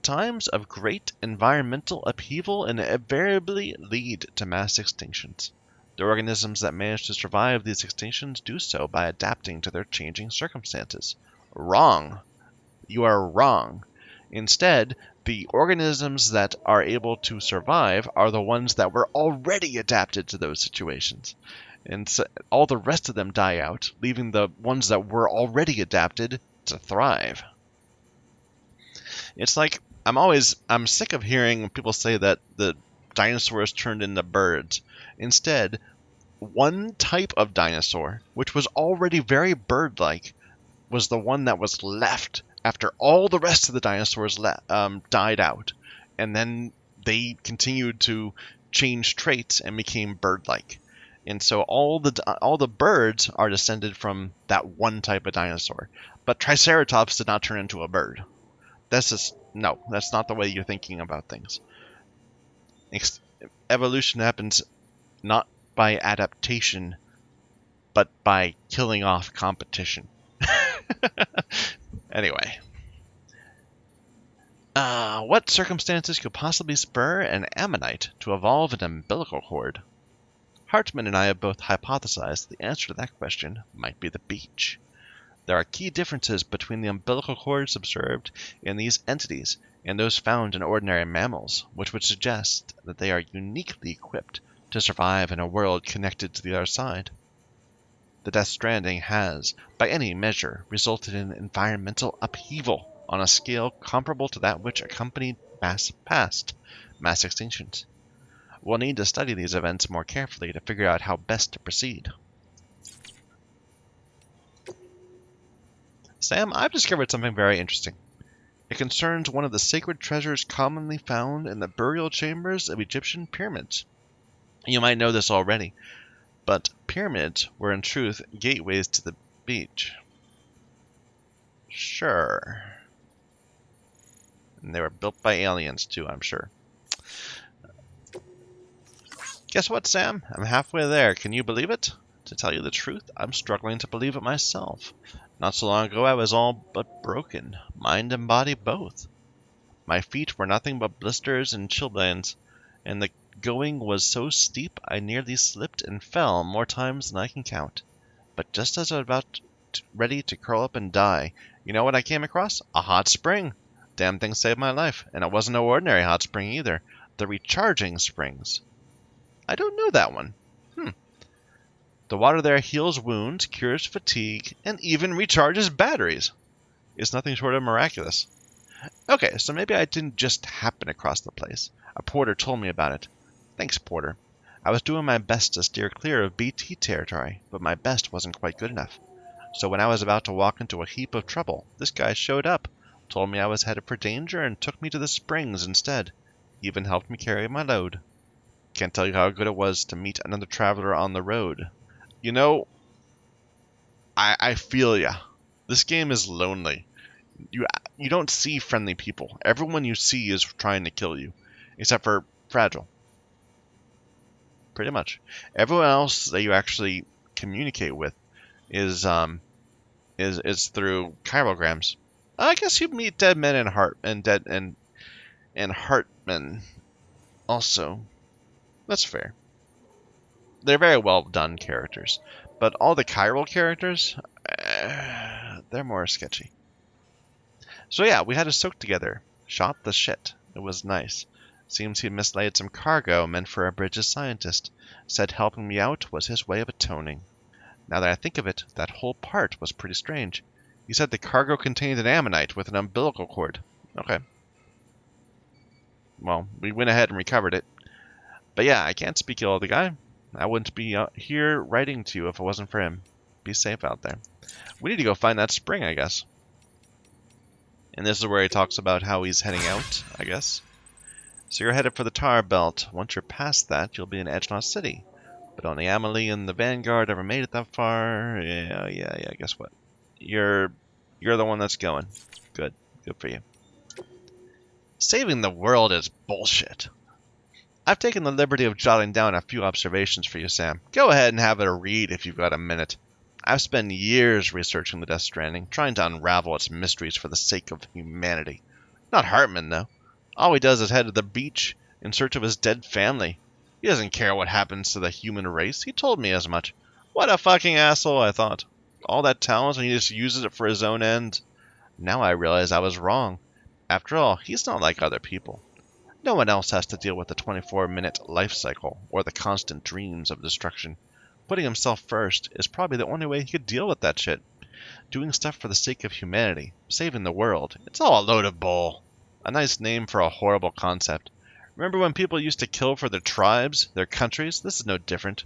Times of great environmental upheaval invariably lead to mass extinctions. The organisms that manage to survive these extinctions do so by adapting to their changing circumstances. Wrong. You are wrong. Instead, the organisms that are able to survive are the ones that were already adapted to those situations. And so all the rest of them die out, leaving the ones that were already adapted to thrive. It's like, I'm sick of hearing when people say that the dinosaurs turned into birds. Instead, one type of dinosaur, which was already very bird-like, was the one that was left after all the rest of the dinosaurs died out. And then they continued to change traits and became bird-like. And so all the birds are descended from that one type of dinosaur. But Triceratops did not turn into a bird. That's not the way you're thinking about things. Evolution happens not by adaptation, but by killing off competition. Anyway. What circumstances could possibly spur an ammonite to evolve an umbilical cord? Hartman and I have both hypothesized the answer to that question might be the beach. There are key differences between the umbilical cords observed in these entities and those found in ordinary mammals, which would suggest that they are uniquely equipped to survive in a world connected to the other side. The Death Stranding has, by any measure, resulted in environmental upheaval on a scale comparable to that which accompanied mass extinctions. We'll need to study these events more carefully to figure out how best to proceed. Sam, I've discovered something very interesting. It concerns one of the sacred treasures commonly found in the burial chambers of Egyptian pyramids. You might know this already, but pyramids were in truth gateways to the beach. Sure. And they were built by aliens too, I'm sure. Guess what, Sam? I'm halfway there. Can you believe it? To tell you the truth, I'm struggling to believe it myself. Not so long ago, I was all but broken, mind and body both. My feet were nothing but blisters and chilblains, and the going was so steep I nearly slipped and fell more times than I can count. But just as I was ready to curl up and die, you know what I came across? A hot spring. Damn thing saved my life, and it wasn't no ordinary hot spring either. The recharging springs. I don't know that one. The water there heals wounds, cures fatigue, and even recharges batteries. It's nothing short of miraculous. Okay, so maybe I didn't just happen across the place. A porter told me about it. Thanks, porter. I was doing my best to steer clear of BT territory, but my best wasn't quite good enough. So when I was about to walk into a heap of trouble, this guy showed up, told me I was headed for danger, and took me to the springs instead. He even helped me carry my load. Can't tell you how good it was to meet another traveler on the road. You know, I feel ya. This game is lonely. You don't see friendly people. Everyone you see is trying to kill you, except for Fragile. Pretty much. Everyone else that you actually communicate with is through chirograms. I guess you meet dead men and heartmen also. That's fair. They're very well done characters, but all the chiral characters, they're more sketchy. So yeah, we had a soak together. Shot the shit. It was nice. Seems he mislaid some cargo meant for a bridges scientist. Said helping me out was his way of atoning. Now that I think of it, that whole part was pretty strange. He said the cargo contained an ammonite with an umbilical cord. Okay. Well, we went ahead and recovered it. But yeah, I can't speak ill of the guy. I wouldn't be here writing to you if it wasn't for him. Be safe out there. We need to go find that spring, I guess. And this is where he talks about how he's heading out, I guess. So you're headed for the Tar Belt. Once you're past that, you'll be in Edgenaw City. But only Amelie and the Vanguard ever made it that far. Yeah, guess what? You're the one that's going. Good for you. Saving the world is bullshit. I've taken the liberty of jotting down a few observations for you, Sam. Go ahead and have it a read if you've got a minute. I've spent years researching the Death Stranding, trying to unravel its mysteries for the sake of humanity. Not Hartman, though. All he does is head to the beach in search of his dead family. He doesn't care what happens to the human race. He told me as much. What a fucking asshole, I thought. All that talent and he just uses it for his own end. Now I realize I was wrong. After all, he's not like other people. No one else has to deal with the 24-minute life cycle or the constant dreams of destruction. Putting himself first is probably the only way he could deal with that shit. Doing stuff for the sake of humanity, saving the world, it's all a load of bull. A nice name for a horrible concept. Remember when people used to kill for their tribes, their countries? This is no different.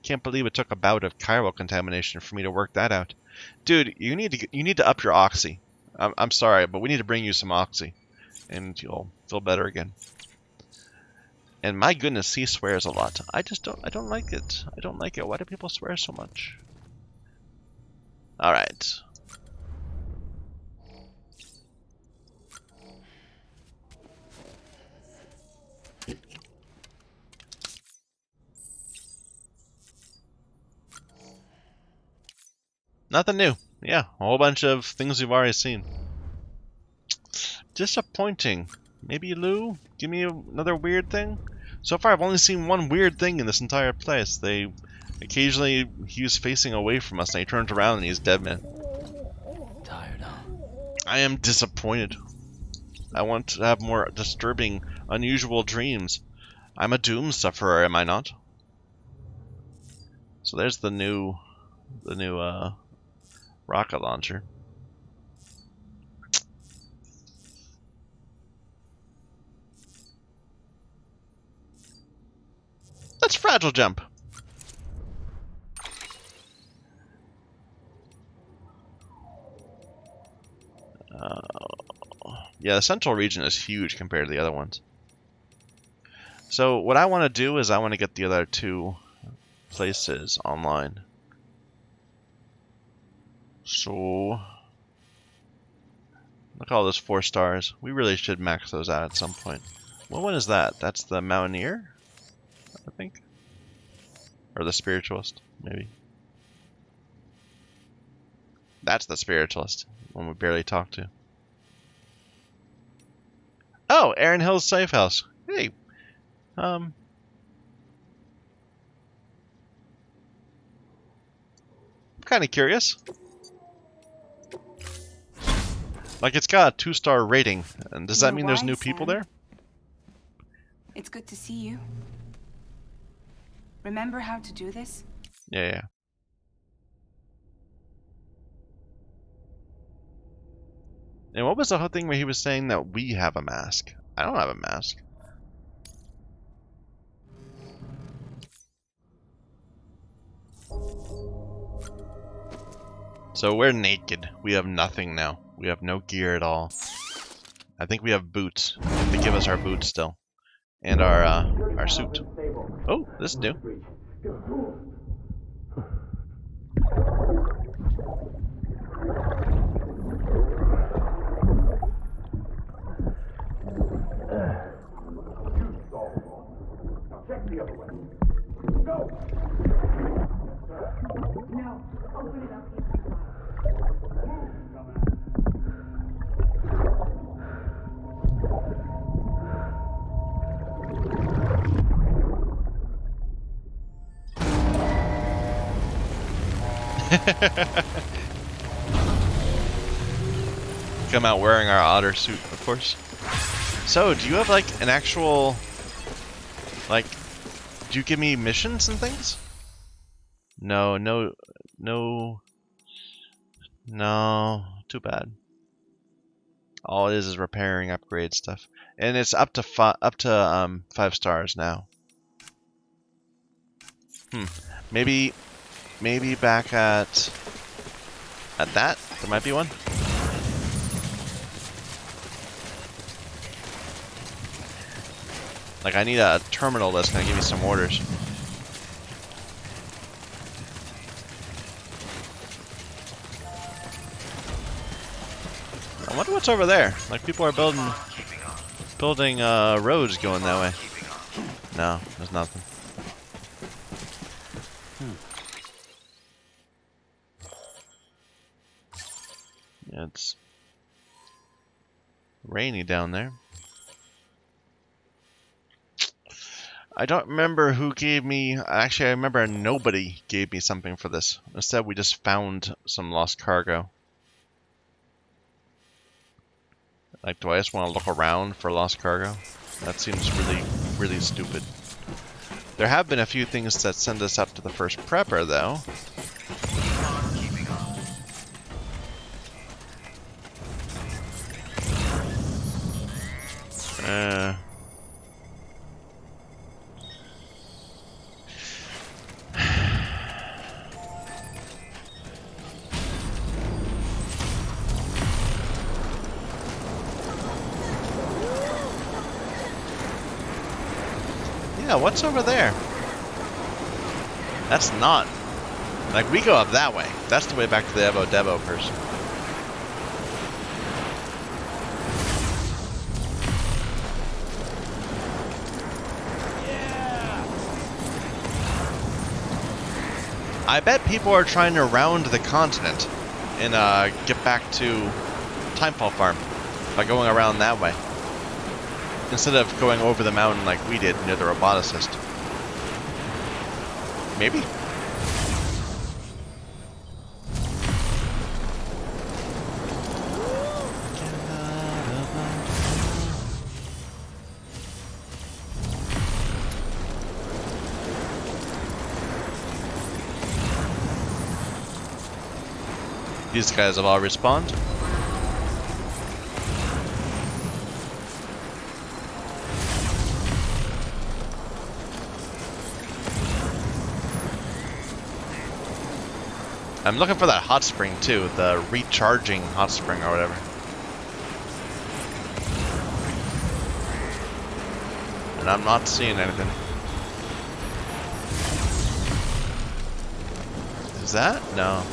Can't believe it took a bout of chiral contamination for me to work that out. Dude, you need to up your oxy. I'm sorry, but we need to bring you some oxy, and you'll feel better again. And my goodness, he swears a lot. I don't like it. I don't like it. Why do people swear so much? Alright. Nothing new. Yeah, a whole bunch of things we've already seen. Disappointing. Maybe Lou? Give me another weird thing? So far I've only seen one weird thing in this entire place. Occasionally he was facing away from us and he turns around and he's dead man. Tired, huh? I am disappointed. I want to have more disturbing, unusual dreams. I'm a doom sufferer, am I not? So there's the new rocket launcher. Let's fragile jump. Yeah, the central region is huge compared to the other ones. So what I want to do is I want to get the other 2 places online. So look at all those 4 stars. We really should max those out at some point. What one is that? That's the Mountaineer, I think, or the Spiritualist, maybe. That's the Spiritualist, one we barely talked to. Oh, Aaron Hill's safe house. Hey, I'm kind of curious. Like, it's got a 2-star rating, and does that mean there's new people there? It's good to see you. Remember how to do this? Yeah. And what was the whole thing where he was saying that we have a mask? I don't have a mask. So we're naked. We have nothing now. We have no gear at all. I think we have boots. They give us our boots still. And our suit. Oh, this is new. Come out wearing our otter suit, of course. So, do you have like an actual, like, do you give me missions and things? No, too bad. All it is repairing, upgrade stuff, and it's up to 5 stars now. Maybe back at that there might be one. Like, I need a terminal that's gonna give me some orders. I wonder what's over there. Like, people are building roads going that way. No, there's nothing. Yeah, it's rainy down there. I don't remember who gave me... Actually, I remember nobody gave me something for this. Instead, we just found some lost cargo. Like, do I just want to look around for lost cargo? That seems really, really stupid. There have been a few things that send us up to the first prepper, though. Yeah, what's over there? That's not... Like, we go up that way. That's the way back to the Evo Devo person. I bet people are trying to round the continent and get back to Timefall Farm by going around that way, instead of going over the mountain like we did near the roboticist. Maybe. These guys have all respawned. I'm looking for that hot spring too, the recharging hot spring or whatever. and I'm not seeing anything. Is that? No.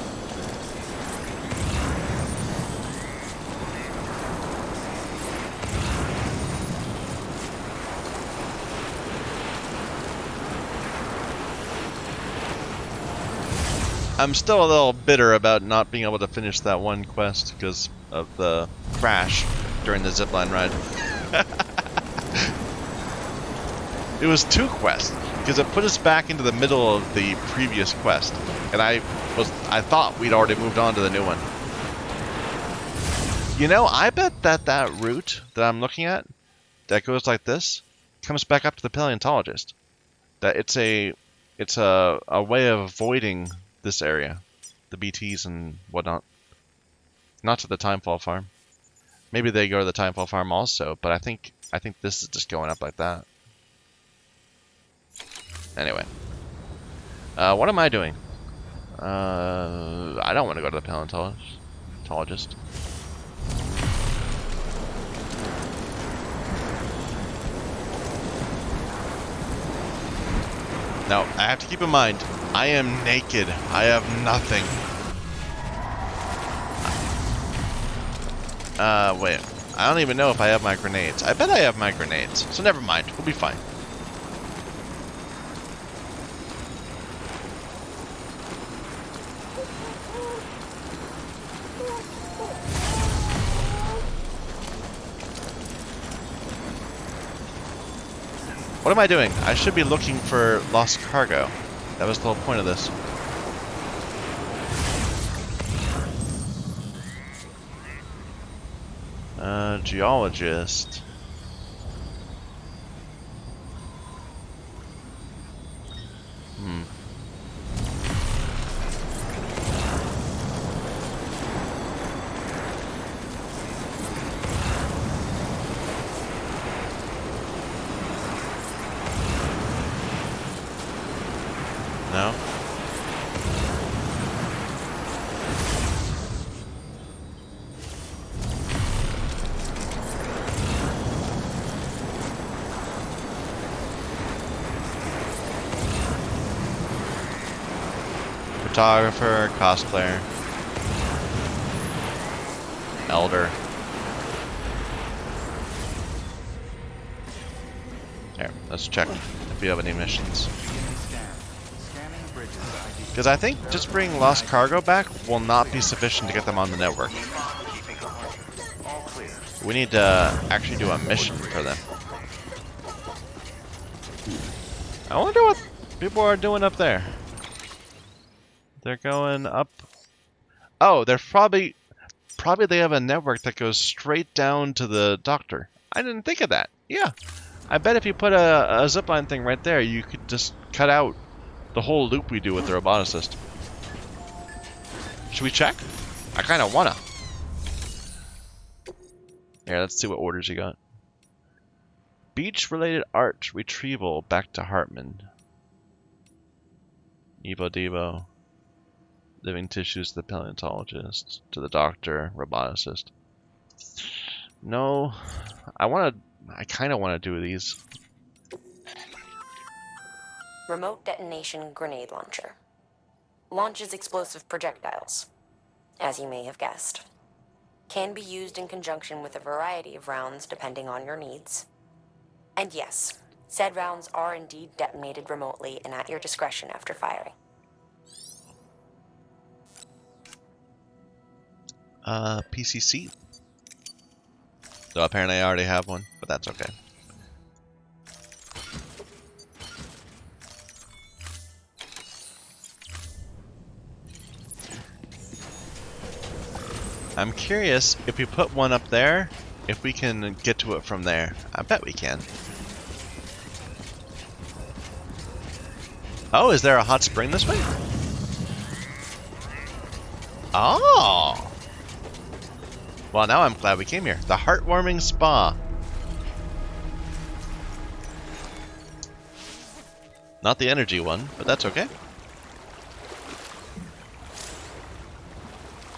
I'm still a little bitter about not being able to finish that one quest because of the crash during the zipline ride. It was 2 quests because it put us back into the middle of the previous quest, and I thought we'd already moved on to the new one. You know, I bet that route that I'm looking at that goes like this comes back up to the paleontologist. That it's a way of avoiding this area, the BTs and whatnot. Not to the Timefall farm. Maybe they go to the Timefall farm also, but I think this is just going up like that. Anyway, what am I doing? I don't want to go to the paleontologist. Now, I have to keep in mind, I am naked. I have nothing. Wait. I don't even know if I have my grenades. I bet I have my grenades. So never mind. We'll be fine. What am I doing? I should be looking for lost cargo. That was the whole point of this. Geologist. No? Photographer, cosplayer, elder. Here, let's check if we have any missions. Because I think just bringing lost cargo back will not be sufficient to get them on the network. We need to actually do a mission for them. I wonder what people are doing up there. They're going up. Oh, they're probably they have a network that goes straight down to the doctor. I didn't think of that. Yeah. I bet if you put a zipline thing right there, you could just cut out the whole loop we do with the roboticist. Should we check? I kind of wanna. Here, let's see what orders you got. Beach-related art retrieval back to Hartman. Evo Devo. Living tissues to the paleontologist. To the doctor, roboticist. No, I kind of want to do these. Remote detonation grenade launcher. Launches explosive projectiles, as you may have guessed. Can be used in conjunction with a variety of rounds depending on your needs. And yes, said rounds are indeed detonated remotely and at your discretion after firing. PCC. So apparently I already have one, but that's okay. I'm curious if we put one up there, if we can get to it from there. I bet we can. Oh, is there a hot spring this way? Oh! Well, now I'm glad we came here. The heartwarming spa. Not the energy one, but that's okay.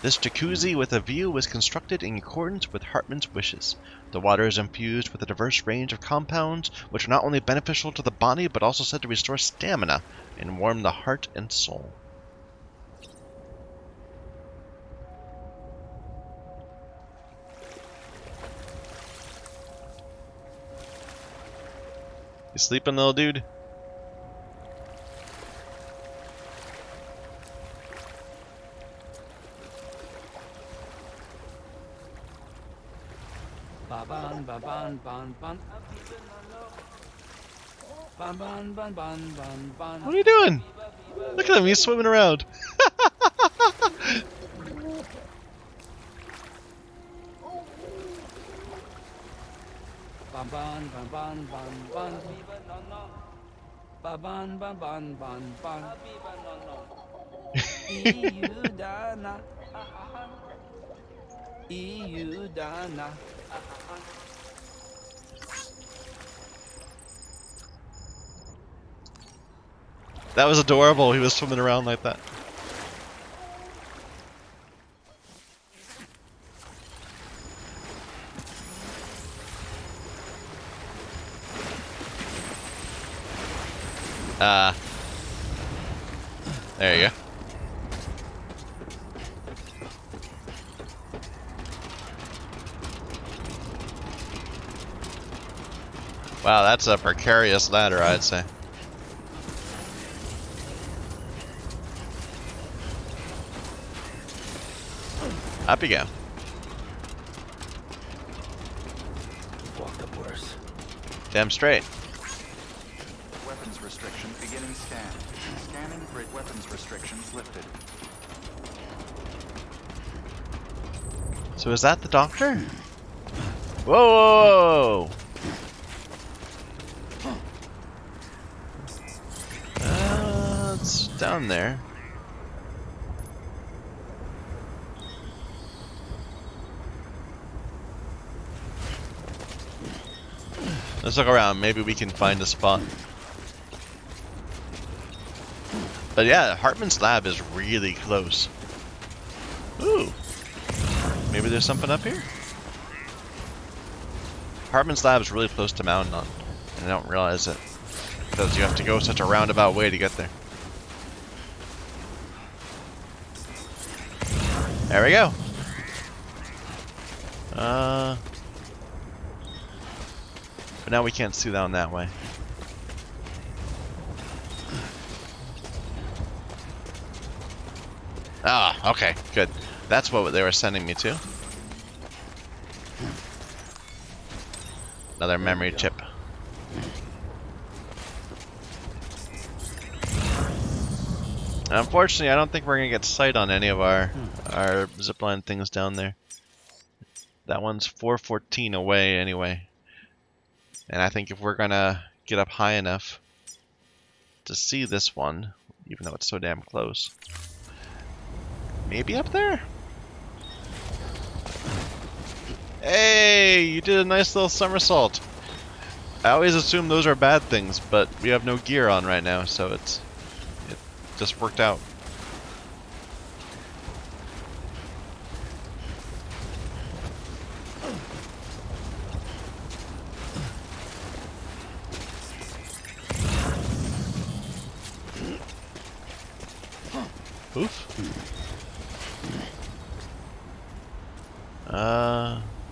This jacuzzi with a view was constructed in accordance with Hartman's wishes. The water is infused with a diverse range of compounds, which are not only beneficial to the body, but also said to restore stamina and warm the heart and soul. You sleeping, little dude? Ba-ban, ba-ban, ban, ban. Ban, ban, ban, ban, ban, ban. What are you doing? Look at him, he's swimming around. Ban, ban, ban, ban, ban, ban. Ba-ban, ban, ban, ban, ban. Iudana. Iudana. That was adorable, he was swimming around like that. There you go. Wow, that's a precarious ladder, I'd say. Up you go. Walked up worse. Damn straight. Weapons restriction beginning scan. Scanning grid weapons restrictions lifted. So is that the doctor? Whoa! It's down there. Let's look around. Maybe we can find a spot. But yeah, Hartman's lab is really close. Ooh. Maybe there's something up here? Hartman's lab is really close to Mountain On, and I don't realize it. Because you have to go such a roundabout way to get there. There we go. But now we can't see down that way. Ah, okay, good. That's what they were sending me to. Another memory chip. Unfortunately, I don't think we're gonna get sight on any of our zipline things down there. That one's 414 away anyway. And I think if we're gonna get up high enough to see this one, even though it's so damn close, maybe up there? Hey, you did a nice little somersault. I always assume those are bad things, but we have no gear on right now, so it just worked out. Oof.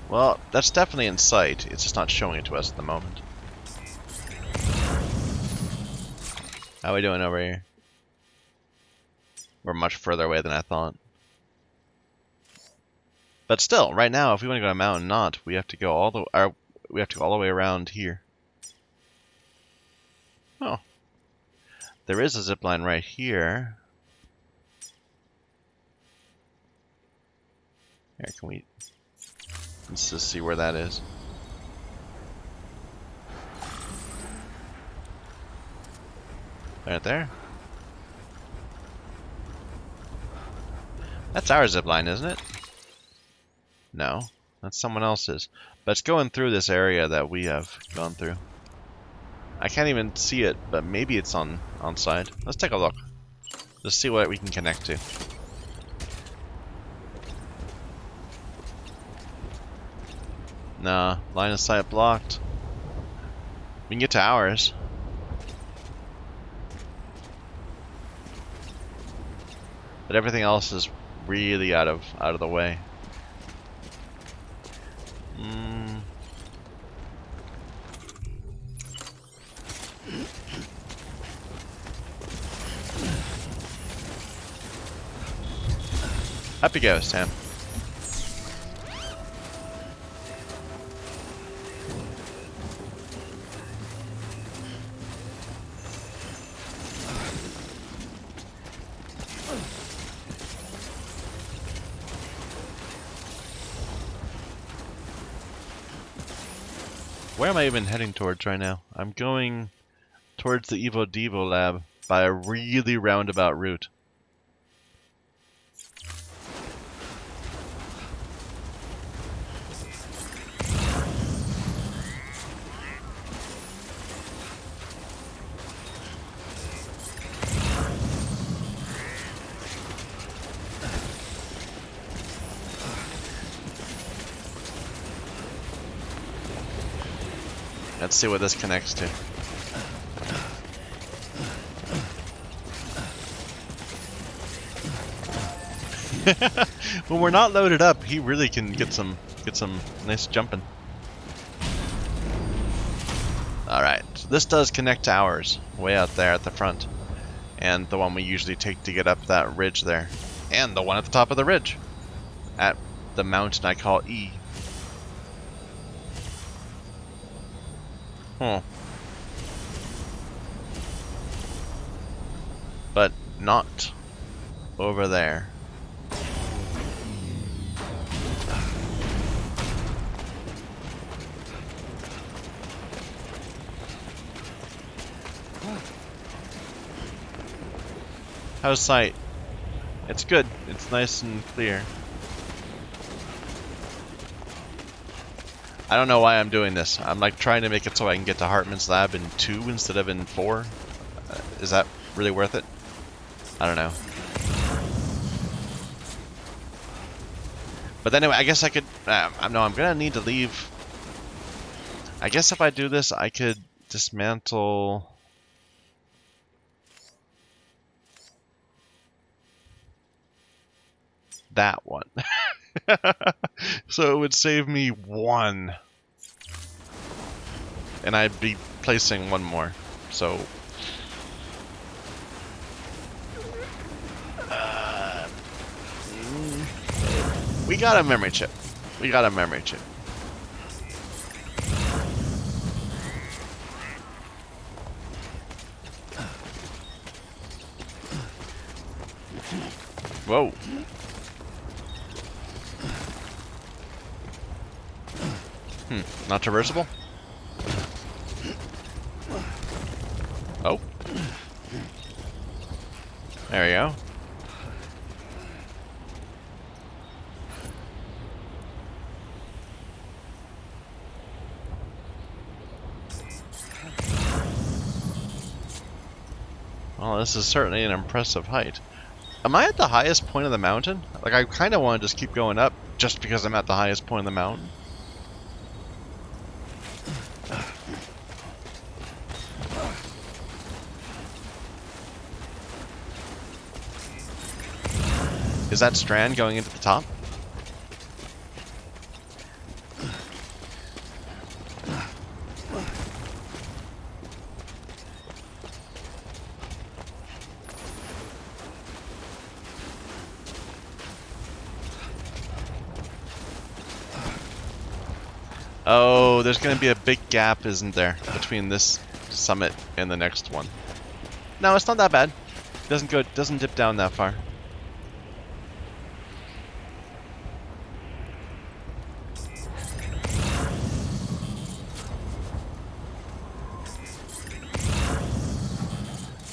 Well, that's definitely in sight. It's just not showing it to us at the moment. How are we doing over here? We're much further away than I thought. But still, right now, if we want to go to Mountain Knot, we have to go all the way around here. Oh, there is a zip line right here. Here, can we? Let's just see where that is. Right there. That's our zip line, isn't it? No, that's someone else's. But it's going through this area that we have gone through. I can't even see it, but maybe it's on side. Let's take a look. Let's see what we can connect to. Nah, line of sight blocked. We can get to ours. But everything else is really out of the way. Up you go, Sam. Where am I even heading towards right now? I'm going towards the Evo Devo lab by a really roundabout route. Let's see what this connects to. When we're not loaded up, he really can get some nice jumping. Alright, so this does connect to ours, way out there at the front. And the one we usually take to get up that ridge there. And the one at the top of the ridge. At the mountain I call E. Huh. But not over there. How's sight? It's good. It's nice and clear. I don't know why I'm doing this. I'm like trying to make it so I can get to Hartman's lab in 2 instead of in 4. Is that really worth it? I don't know. But anyway, I guess I could... no, I'm gonna need to leave. I guess if I do this, I could dismantle... that one. So it would save me 1. And I'd be placing 1 more. So... we got a memory chip. We got a memory chip. Whoa. Not traversable? Oh. There we go. Well, this is certainly an impressive height. Am I at the highest point of the mountain? Like, I kind of want to just keep going up just because I'm at the highest point of the mountain. Is that strand going into the top? Oh, there's going to be a big gap, isn't there, between this summit and the next one? No, it's not that bad. Doesn't dip down that far.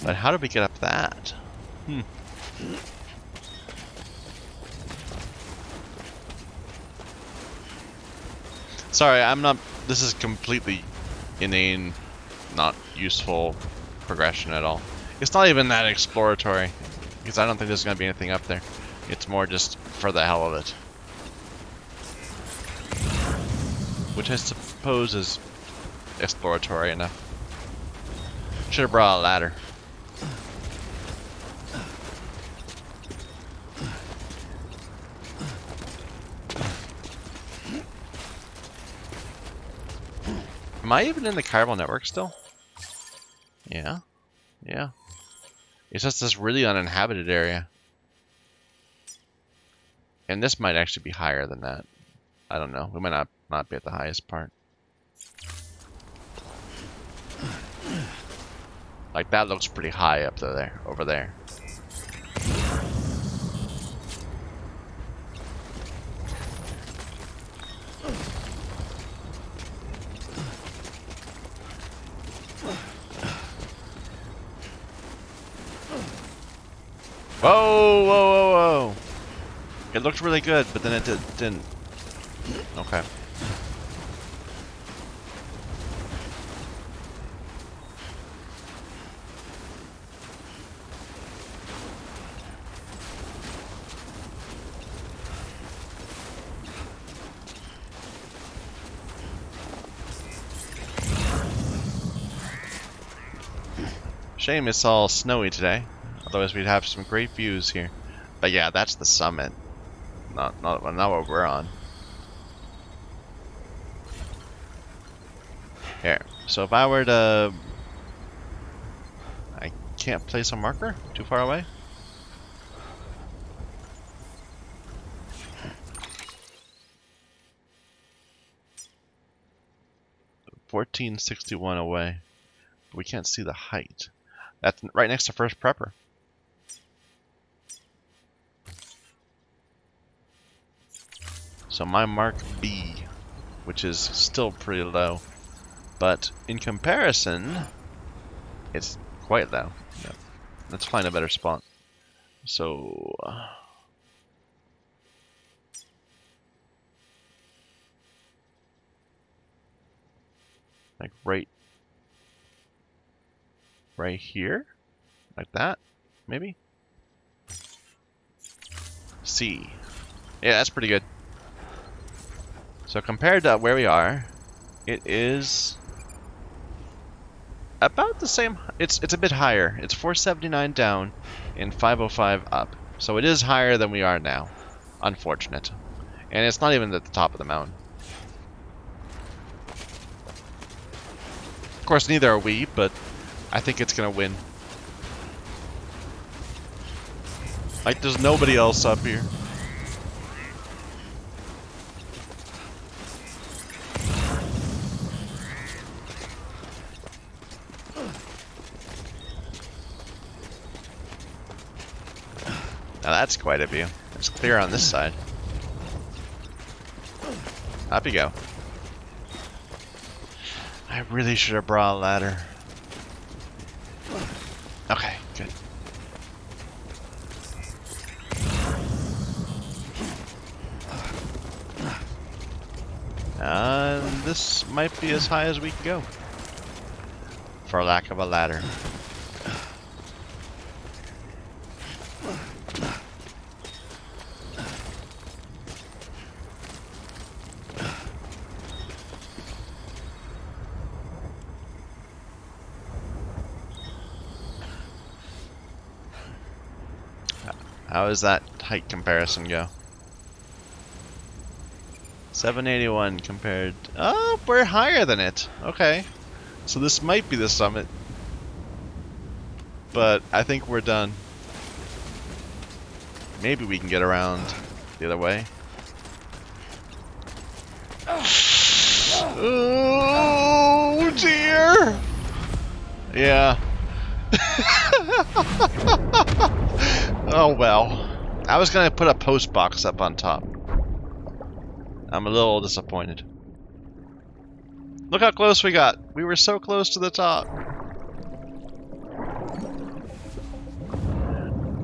But how do we get up that? Sorry, I'm not... this is completely inane, not useful progression at all. It's not even that exploratory, because I don't think there's going to be anything up there. It's more just for the hell of it. which I suppose is exploratory enough. Should have brought a ladder. Am I even in the chiral network still? Yeah. Yeah. It's just this really uninhabited area. And this might actually be higher than that. I don't know. We might not be at the highest part. Like that looks pretty high up there, over there. Whoa, whoa, whoa, whoa. It looked really good, but then it didn't. Okay. Shame it's all snowy today. Otherwise we'd have some great views here. But yeah, that's the summit. Not what we're on. Here. So if I were to... I can't place a marker? Too far away? $14.61 away. But we can't see the height. That's right next to First Prepper. So my mark B, which is still pretty low, but in comparison, it's quite low. Yeah. Let's find a better spot. So, like right here, like that, maybe. C. Yeah, that's pretty good. So compared to where we are, it is about the same. It's a bit higher. It's 479 down and 505 up. So it is higher than we are now. Unfortunate. And it's not even at the top of the mountain. Of course, neither are we, but I think it's gonna win. Like, there's nobody else up here. Now that's quite a view. It's clear on this side. Up you go. I really should have brought a ladder. Okay, good. And this might be as high as we can go. For lack of a ladder. How does that height comparison go? 781 compared... Oh, we're higher than it. Okay. So this might be the summit. But I think we're done. Maybe we can get around the other way. Oh dear! Yeah. Oh well. I was gonna put a post box up on top. I'm a little disappointed. Look how close we got. We were so close to the top.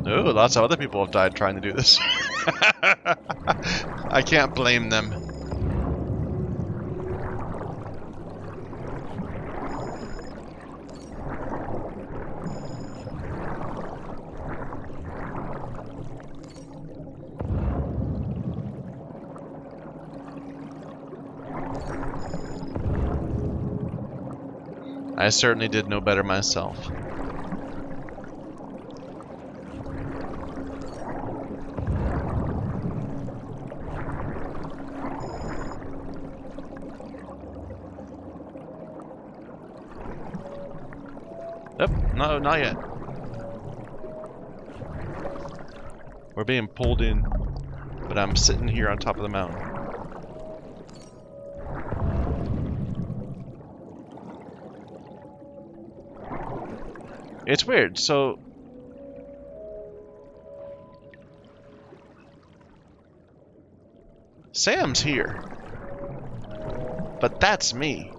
Ooh, lots of other people have died trying to do this. I can't blame them. I certainly did know better myself. Nope, no, not yet. We're being pulled in, but I'm sitting here on top of the mountain. It's weird, so... Sam's here. But that's me.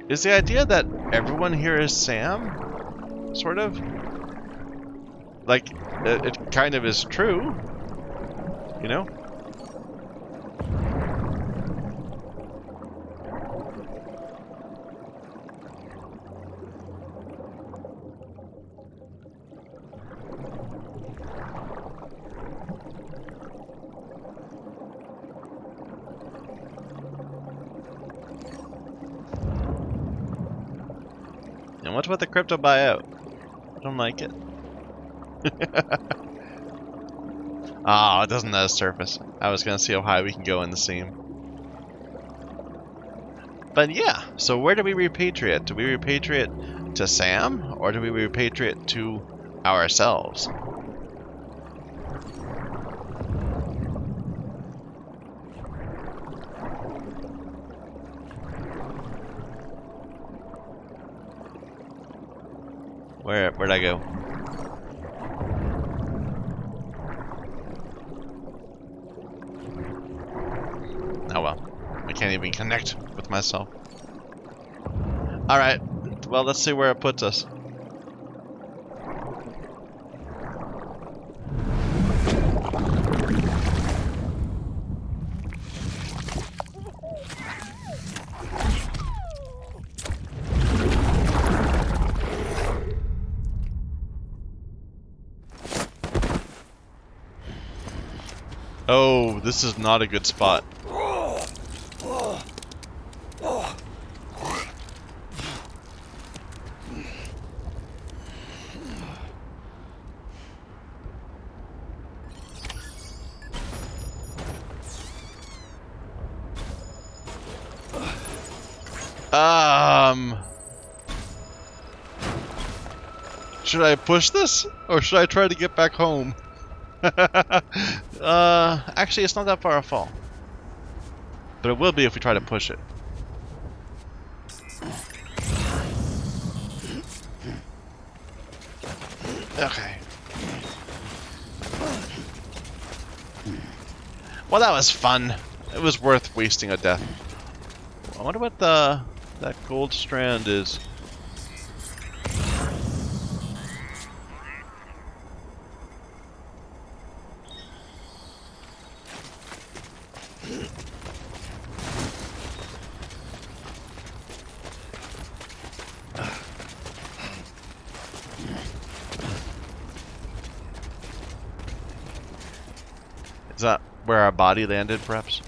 Is the idea that everyone here is Sam? Sort of? Like, it kind of is true. You know? And what's with the crypto buyout? I don't like it. Ah, it doesn't have a surface. I was gonna see how high we can go in the seam. But yeah, so where do we repatriate? Do we repatriate to Sam, or do we repatriate to ourselves? Where'd I go? Oh well, I can't even connect with myself. Alright, well let's see where it puts us. Oh, this is not a good spot. Should I push this? Or should I try to get back home? Actually, it's not that far a fall. But it will be if we try to push it. Okay. Well, that was fun. It was worth wasting a death. I wonder what that gold strand is. Is that where our body landed, perhaps?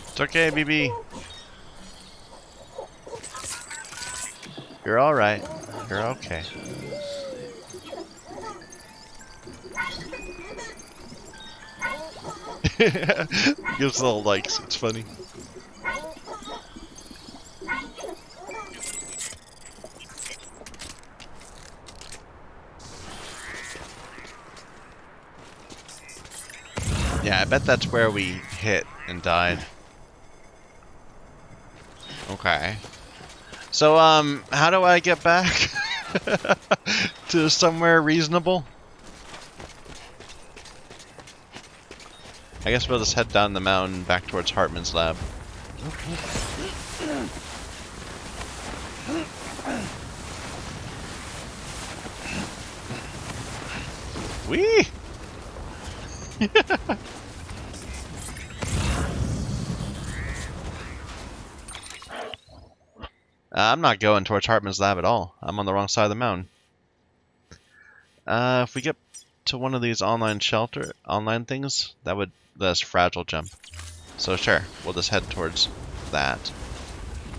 It's okay, BB. You're alright. You're okay. Gives little likes, it's funny. Yeah, I bet that's where we hit and died. Okay. So, how do I get back to somewhere reasonable? I guess we'll just head down the mountain back towards Hartman's lab. Whee! I'm not going towards Hartman's lab at all. I'm on the wrong side of the mountain. If we get to one of these online things, that would let us fragile jump. So sure, we'll just head towards that,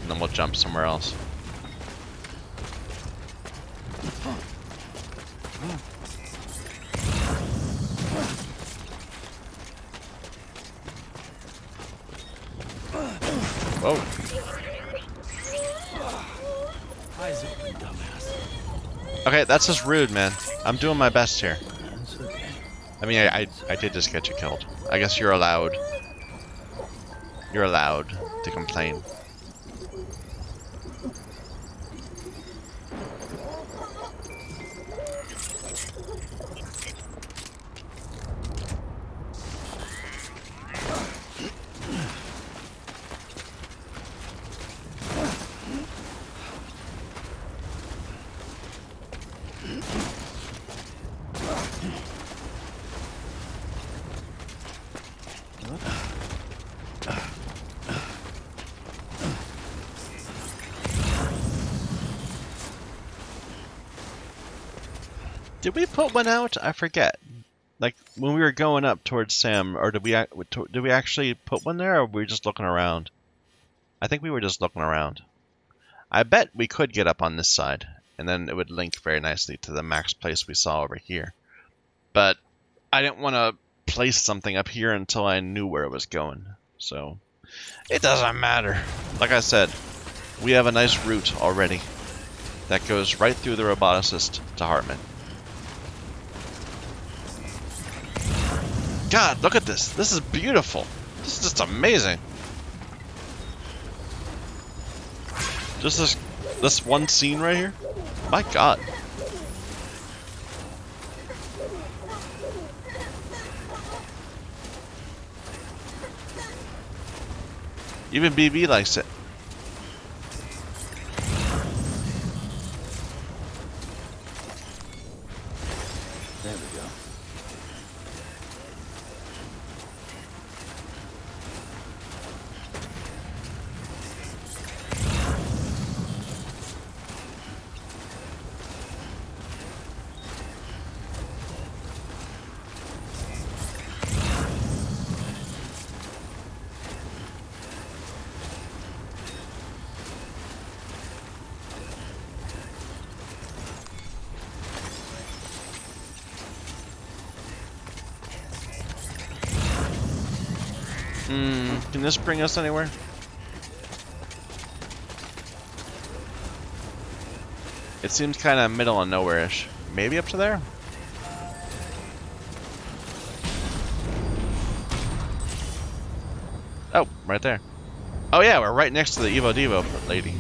and then we'll jump somewhere else. Whoa. Eyes open, dumbass. Okay, that's just rude, man. I'm doing my best here. That's okay. I mean, I did just get you killed. I guess you're allowed. You're allowed to complain. Did we put one out? I forget. Like when we were going up towards Sam, or did we actually put one there, or were we just looking around? I think we were just looking around. I bet we could get up on this side, and then it would link very nicely to the max place we saw over here. But I didn't want to place something up here until I knew where it was going. So it doesn't matter. Like I said, we have a nice route already that goes right through the roboticist to Hartman. God, look at this. This is beautiful. This is just amazing. Just this one scene right here. My God. Even BB likes it. There we go. Can this bring us anywhere? It seems kind of middle of nowhere-ish. Maybe up to there? Oh, right there. Oh yeah, we're right next to the Evo Devo lady.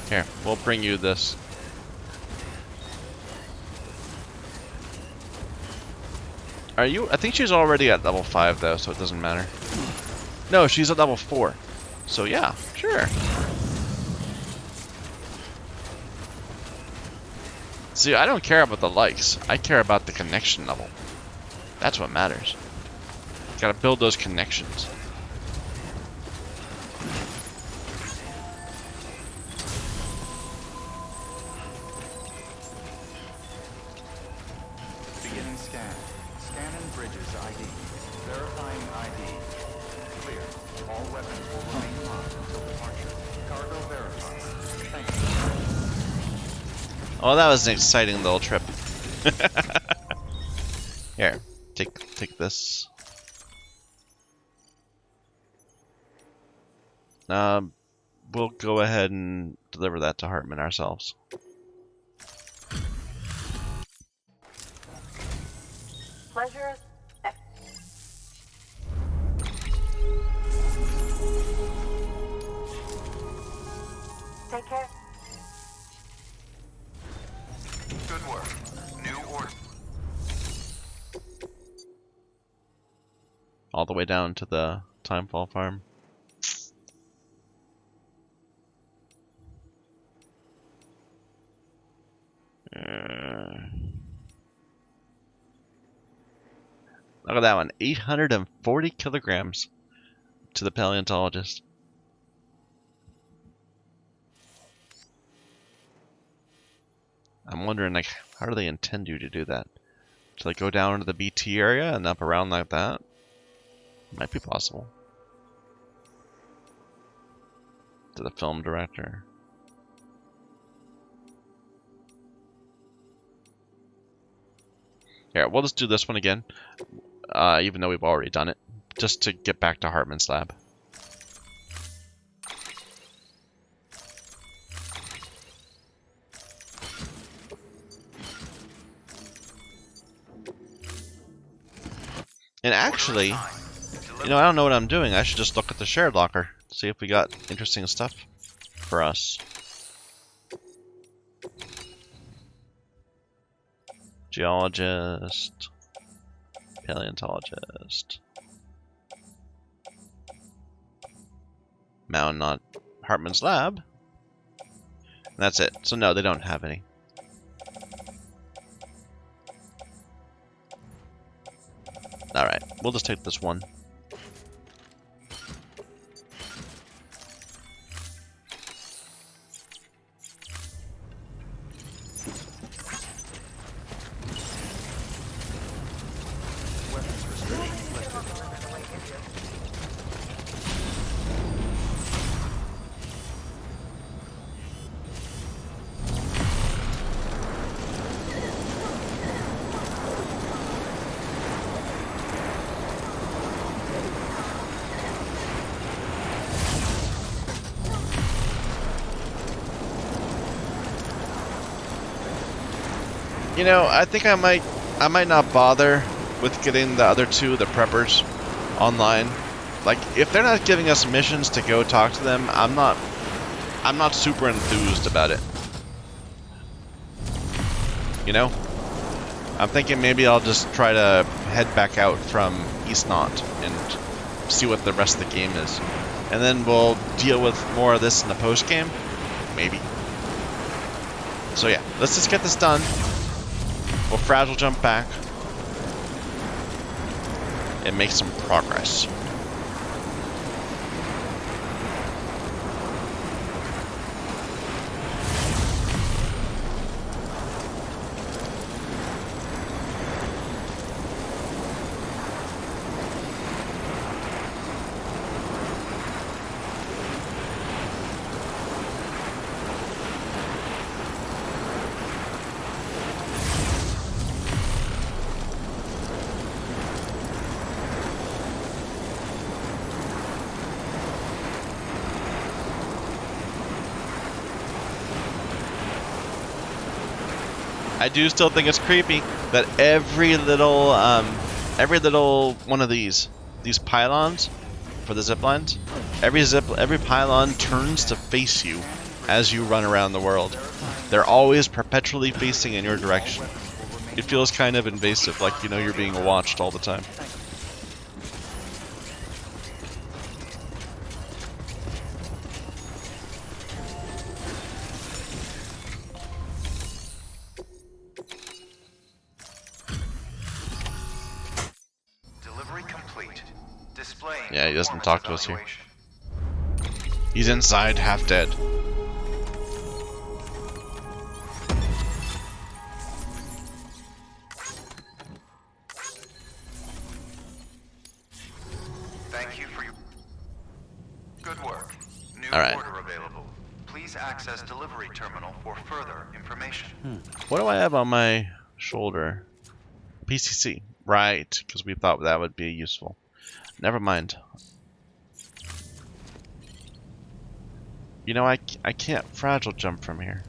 Here, we'll bring you this. Are you? I think she's already at level 5 though, so it doesn't matter. No, she's at level 4. So yeah, sure. See, I don't care about the likes. I care about the connection level. That's what matters. Gotta build those connections. Beginning scan. Scanning bridges ID. Verifying ID. Clear. All weapons will remain locked until departure. Cargo verified. Thank you. Oh, that was an exciting little trip. Here, take this. We'll go ahead and deliver that to Hartman ourselves. Pleasure. Take care. Good work. New order. All the way down to the Timefall farm. Look at that one, 840 kilograms. to the paleontologist. I'm wondering, like, how do they intend you to do that? To like go down into the BT area and up around like that? Might be possible. To the film director. Here, we'll just do this one again, even though we've already done it, just to get back to Hartman's lab. And actually, you know, I don't know what I'm doing. I should just look at the shared locker, see if we got interesting stuff for us. Geologist, paleontologist, Mound, not Hartman's lab. And that's it. So no, they don't have any. Alright, we'll just take this one. You know, I think I might not bother with getting the other two, the preppers, online. Like, if they're not giving us missions to go talk to them, I'm not super enthused about it. You know? I'm thinking maybe I'll just try to head back out from East Knot and see what the rest of the game is. And then we'll deal with more of this in the post-game. Maybe. So yeah, let's just get this done. We'll fragile jump back and make some progress. I do still think it's creepy that every little one of these pylons for the zip lines, every pylon turns to face you as you run around the world. They're always perpetually facing in your direction. It feels kind of invasive, like you know you're being watched all the time. Yeah, he doesn't talk to us here. He's inside, half dead. Thank you for your good work. New All right. order available. Please access delivery terminal for further information. What do I have on my shoulder? PCC. Right, because we thought that would be useful. Never mind. You know, I can't fragile jump from here.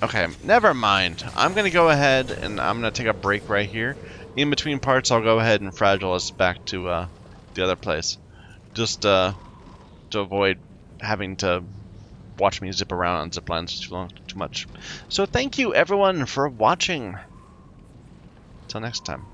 Okay, never mind. I'm going to go ahead and I'm going to take a break right here. In between parts, I'll go ahead and fragile us back to the other place. Just to avoid having to watch me zip around on zip lines too much. So thank you everyone for watching. Till next time.